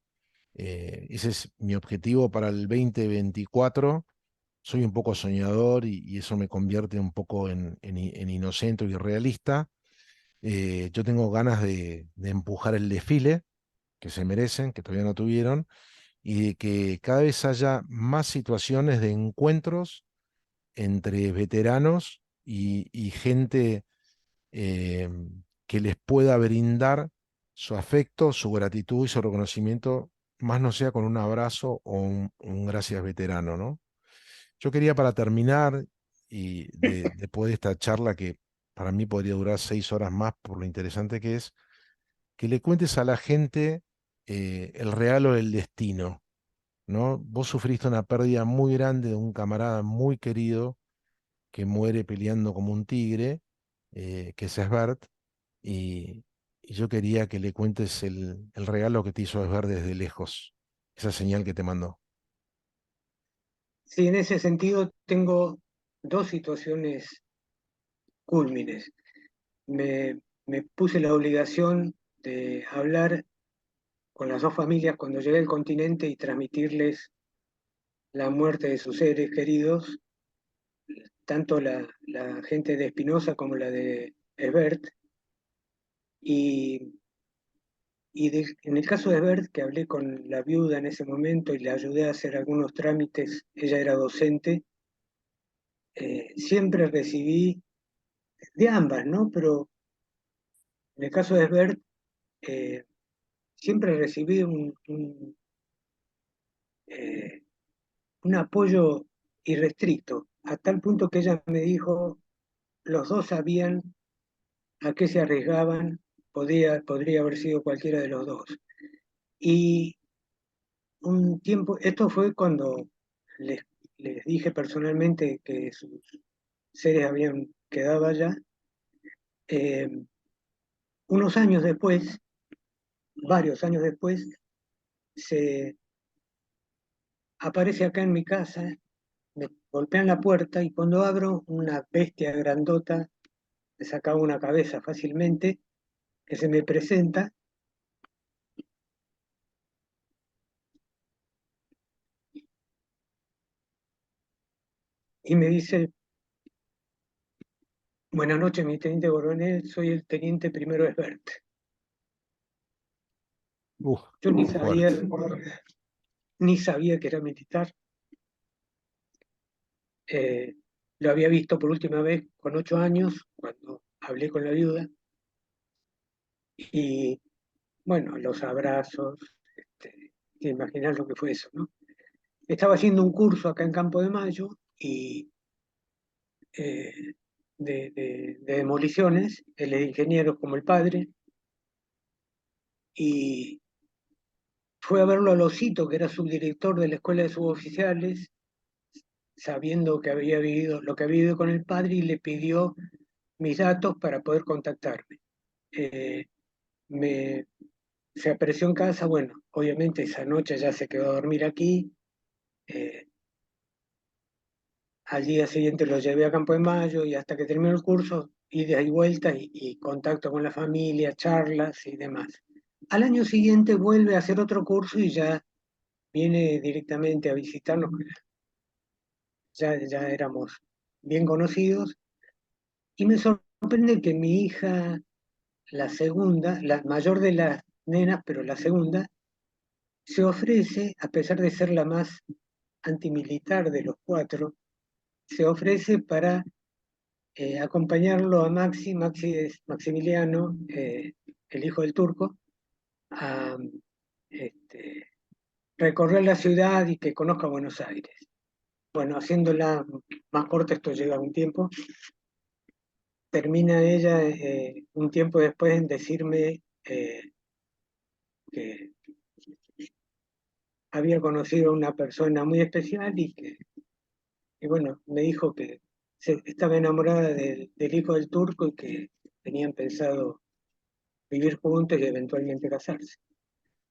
Ese es mi objetivo para el 2024. Soy un poco soñador y eso me convierte un poco en inocente y realista. Yo tengo ganas de empujar el desfile que se merecen, que todavía no tuvieron, y de que cada vez haya más situaciones de encuentros entre veteranos y gente eh, que les pueda brindar su afecto, su gratitud y su reconocimiento, más no sea con un abrazo o un gracias veterano, ¿no? Yo quería para terminar y después de esta charla que para mí podría durar 6 horas más por lo interesante que le cuentes a la gente el regalo del destino, ¿no? Vos sufriste una pérdida muy grande de un camarada muy querido que muere peleando como un tigre, que es Esbert, y, y yo quería que le cuentes el regalo que te hizo Esbert desde lejos, esa señal que te mandó. Sí, en ese sentido tengo dos situaciones cúlmines. Me, me puse la obligación de hablar con las dos familias cuando llegué al continente y transmitirles la muerte de sus seres queridos, tanto la gente de Espinosa como la de Herbert. Y, en el caso de Herbert, que hablé con la viuda en ese momento y le ayudé a hacer algunos trámites, ella era docente, siempre recibí de ambas, ¿no? Pero en el caso de Sbert, eh, siempre recibí eh, un apoyo irrestricto, a tal punto que ella me dijo, los dos sabían a qué se arriesgaban, podría haber sido cualquiera de los dos. Y un tiempo, esto fue cuando les, les dije personalmente que sus seres habían quedado allá. Eh, Unos años después, varios años después, se aparece acá en mi casa, me golpean la puerta y cuando abro, una bestia grandota, me sacaba una cabeza fácilmente, que se me presenta y me dice, buenas noches, mi teniente coronel, soy el teniente primero Esbert. Uf, Yo fuerte. ni sabía que era militar. Eh, lo había visto por última vez con 8 años, cuando hablé con la viuda, y bueno, los abrazos, te imaginas lo que fue eso, ¿no? Estaba haciendo un curso acá en Campo de Mayo y eh, de demoliciones, él es ingeniero como el padre, y fue a verlo a Losito, que era subdirector de la escuela de suboficiales, sabiendo que había vivido lo que había vivido con el padre, y le pidió mis datos para poder contactarme. Eh, me, Se apareció en casa, bueno, obviamente esa noche ya se quedó a dormir aquí. eh, Al día siguiente lo llevé a Campo de Mayo y hasta que terminó el curso, ida y vuelta y contacto con la familia, charlas y demás. Al año siguiente vuelve a hacer otro curso y ya viene directamente a visitarnos, ya éramos bien conocidos, y me sorprende que mi hija, la segunda, la mayor de las nenas, pero la segunda, se ofrece, a pesar de ser la más antimilitar de los cuatro, se ofrece para acompañarlo a Maxi es Maximiliano, el hijo del turco, a este, recorrer la ciudad y que conozca Buenos Aires. Bueno, haciéndola más corta, esto lleva un tiempo, termina ella un tiempo después en decirme que había conocido a una persona muy especial y bueno, me dijo que estaba enamorada del hijo del turco y que tenían pensado vivir juntos y eventualmente casarse.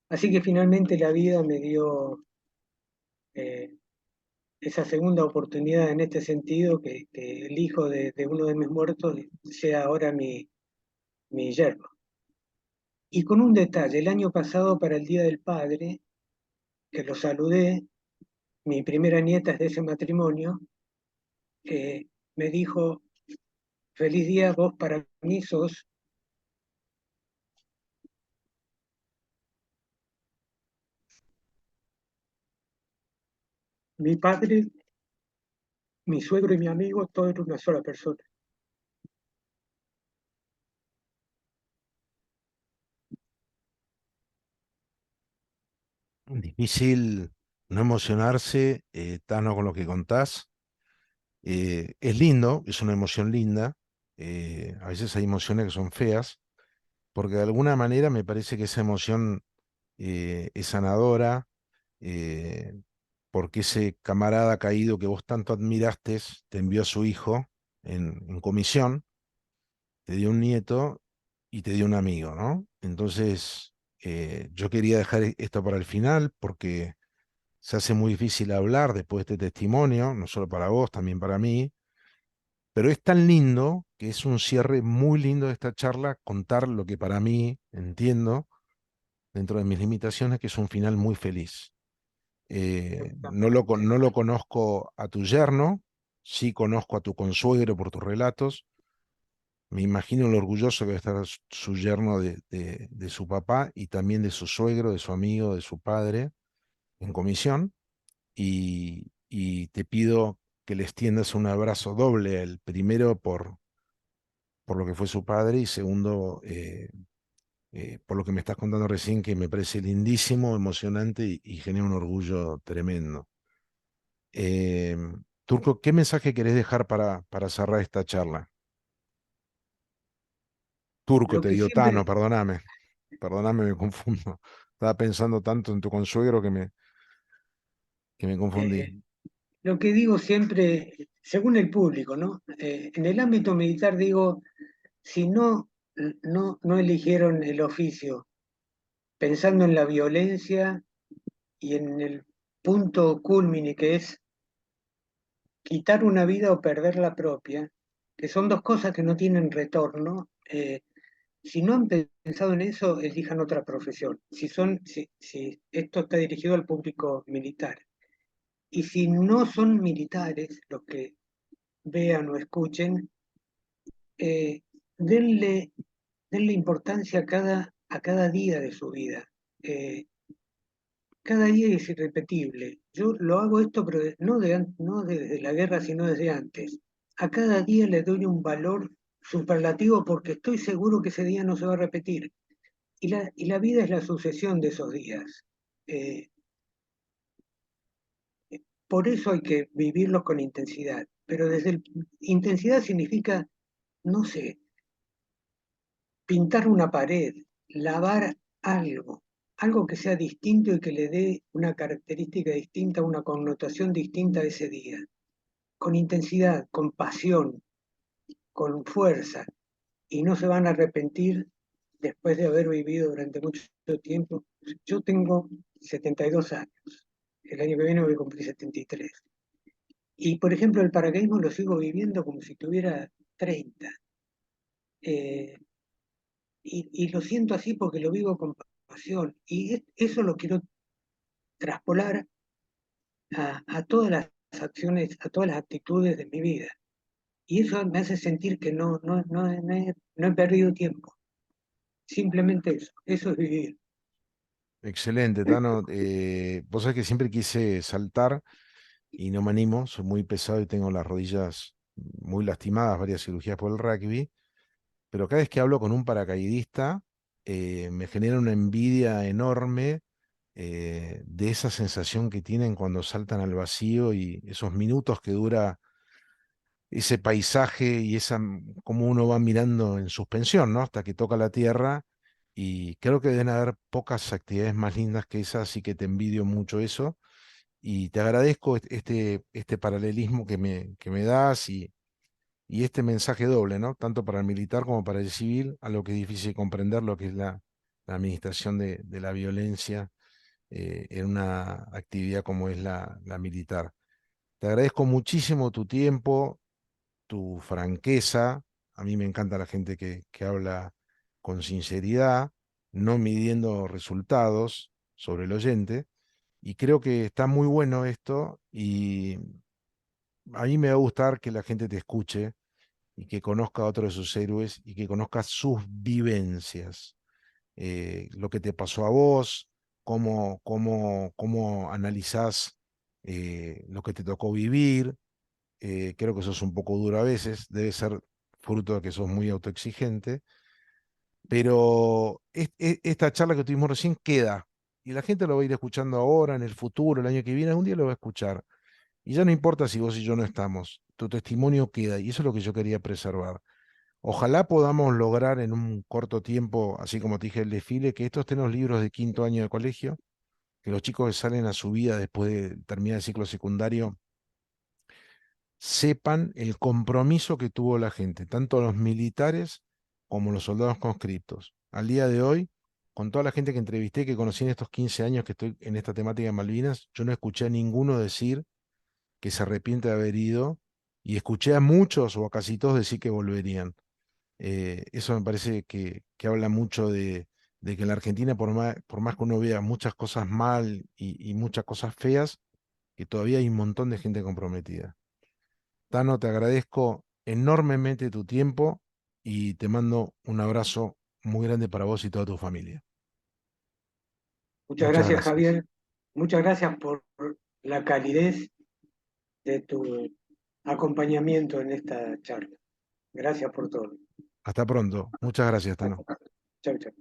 Así que finalmente la vida me dio eh, esa segunda oportunidad en este sentido, que el hijo de uno de mis muertos sea ahora mi yerno. Y con un detalle, el año pasado para el Día del Padre, que lo saludé, mi primera nieta es de ese matrimonio, me dijo, feliz día, vos para mí sos mi padre, mi suegro y mi amigo, todo en una sola persona. Difícil no emocionarse, Tano, con lo que contás. Es lindo, es una emoción linda. A veces hay emociones que son feas, porque de alguna manera me parece que esa emoción es sanadora, eh, porque ese camarada caído que vos tanto admiraste te envió a su hijo en comisión, te dio un nieto y te dio un amigo, ¿no? Entonces, yo quería dejar esto para el final porque se hace muy difícil hablar después de este testimonio, no solo para vos, también para mí, pero es tan lindo que es un cierre muy lindo de esta charla, contar lo que para mí entiendo, dentro de mis limitaciones, que es un final muy feliz. No lo conozco a tu yerno, sí conozco a tu consuegro por tus relatos. Me imagino lo orgulloso que debe estar su yerno de su papá y también de su suegro, de su amigo, de su padre en comisión. Y te pido que le extiendas un abrazo doble a él, primero por lo que fue su padre y segundo, por lo que me estás contando recién, que me parece lindísimo, emocionante y genera un orgullo tremendo. Eh, Turco, ¿qué mensaje querés dejar para cerrar esta charla? Turco, Lo te que digo Tano, siempre, perdóname, me confundo. Estaba pensando tanto en tu consuegro que me confundí. eh, lo que digo siempre, según el público, ¿no? En el ámbito militar digo, si no eligieron el oficio pensando en la violencia y en el punto culmine que es quitar una vida o perder la propia, que son dos cosas que no tienen retorno, si no han pensado en eso, elijan otra profesión. Si esto está dirigido al público militar. Y si no son militares los que vean o escuchen, eh, denle, denle importancia a cada día de su vida. Eh, Cada día es irrepetible. Yo lo hago esto, pero no desde la guerra, sino desde antes. A cada día le doy un valor superlativo porque estoy seguro que ese día no se va a repetir. Y la vida es la sucesión de esos días. Eh, por eso hay que vivirlos con intensidad. Pero intensidad significa, no sé, pintar una pared, lavar algo, algo que sea distinto y que le dé una característica distinta, una connotación distinta a ese día, con intensidad, con pasión, con fuerza, y no se van a arrepentir después de haber vivido durante mucho tiempo. Yo tengo 72 años, el año que viene voy a cumplir 73. Y por ejemplo, el paracaidismo lo sigo viviendo como si tuviera 30. Eh, y lo siento así porque lo vivo con pasión. Y eso lo quiero traspolar a todas las acciones, a todas las actitudes de mi vida. Y eso me hace sentir que no he perdido tiempo. Simplemente eso. Eso es vivir. Excelente, Tano. Vos sabés que siempre quise saltar y no me animo, soy muy pesado y tengo las rodillas muy lastimadas, varias cirugías por el rugby, pero cada vez que hablo con un paracaidista, me genera una envidia enorme de esa sensación que tienen cuando saltan al vacío y esos minutos que dura ese paisaje y cómo uno va mirando en suspensión, ¿no? Hasta que toca la tierra. Y creo que deben haber pocas actividades más lindas que esas, así que te envidio mucho eso. Y te agradezco este paralelismo que me das y este mensaje doble, ¿no? Tanto para el militar como para el civil, a lo que es difícil comprender lo que es la administración de la violencia en una actividad como es la militar. Te agradezco muchísimo tu tiempo, tu franqueza. A mí me encanta la gente que habla con sinceridad, no midiendo resultados sobre el oyente. Y creo que está muy bueno esto y a mí me va a gustar que la gente te escuche y que conozca a otro de sus héroes y que conozca sus vivencias, lo que te pasó a vos, cómo analizás lo que te tocó vivir. Creo que sos un poco duro a veces, debe ser fruto de que sos muy autoexigente, pero esta charla que tuvimos recién queda y la gente lo va a ir escuchando ahora, en el futuro, el año que viene, un día lo va a escuchar. Y ya no importa si vos y yo no estamos, tu testimonio queda y eso es lo que yo quería preservar. Ojalá podamos lograr en un corto tiempo, así como te dije el desfile, que estos estén los libros de quinto año de colegio, que los chicos que salen a su vida después de terminar el ciclo secundario sepan el compromiso que tuvo la gente, tanto los militares como los soldados conscriptos. Al día de hoy, con toda la gente que entrevisté, que conocí en estos 15 años que estoy en esta temática de Malvinas, yo no escuché a ninguno decir que se arrepiente de haber ido y escuché a muchos o a casi todos decir que volverían. Eso me parece que habla mucho de que en la Argentina, por más que uno vea muchas cosas mal y muchas cosas feas, que todavía hay un montón de gente comprometida. Tano, te agradezco enormemente tu tiempo y te mando un abrazo muy grande para vos y toda tu familia. Muchas Muchas gracias, gracias. Javier. Muchas gracias por la calidez de tu acompañamiento en esta charla. Gracias por todo. Hasta pronto. Muchas gracias, Tano. Chau, chau.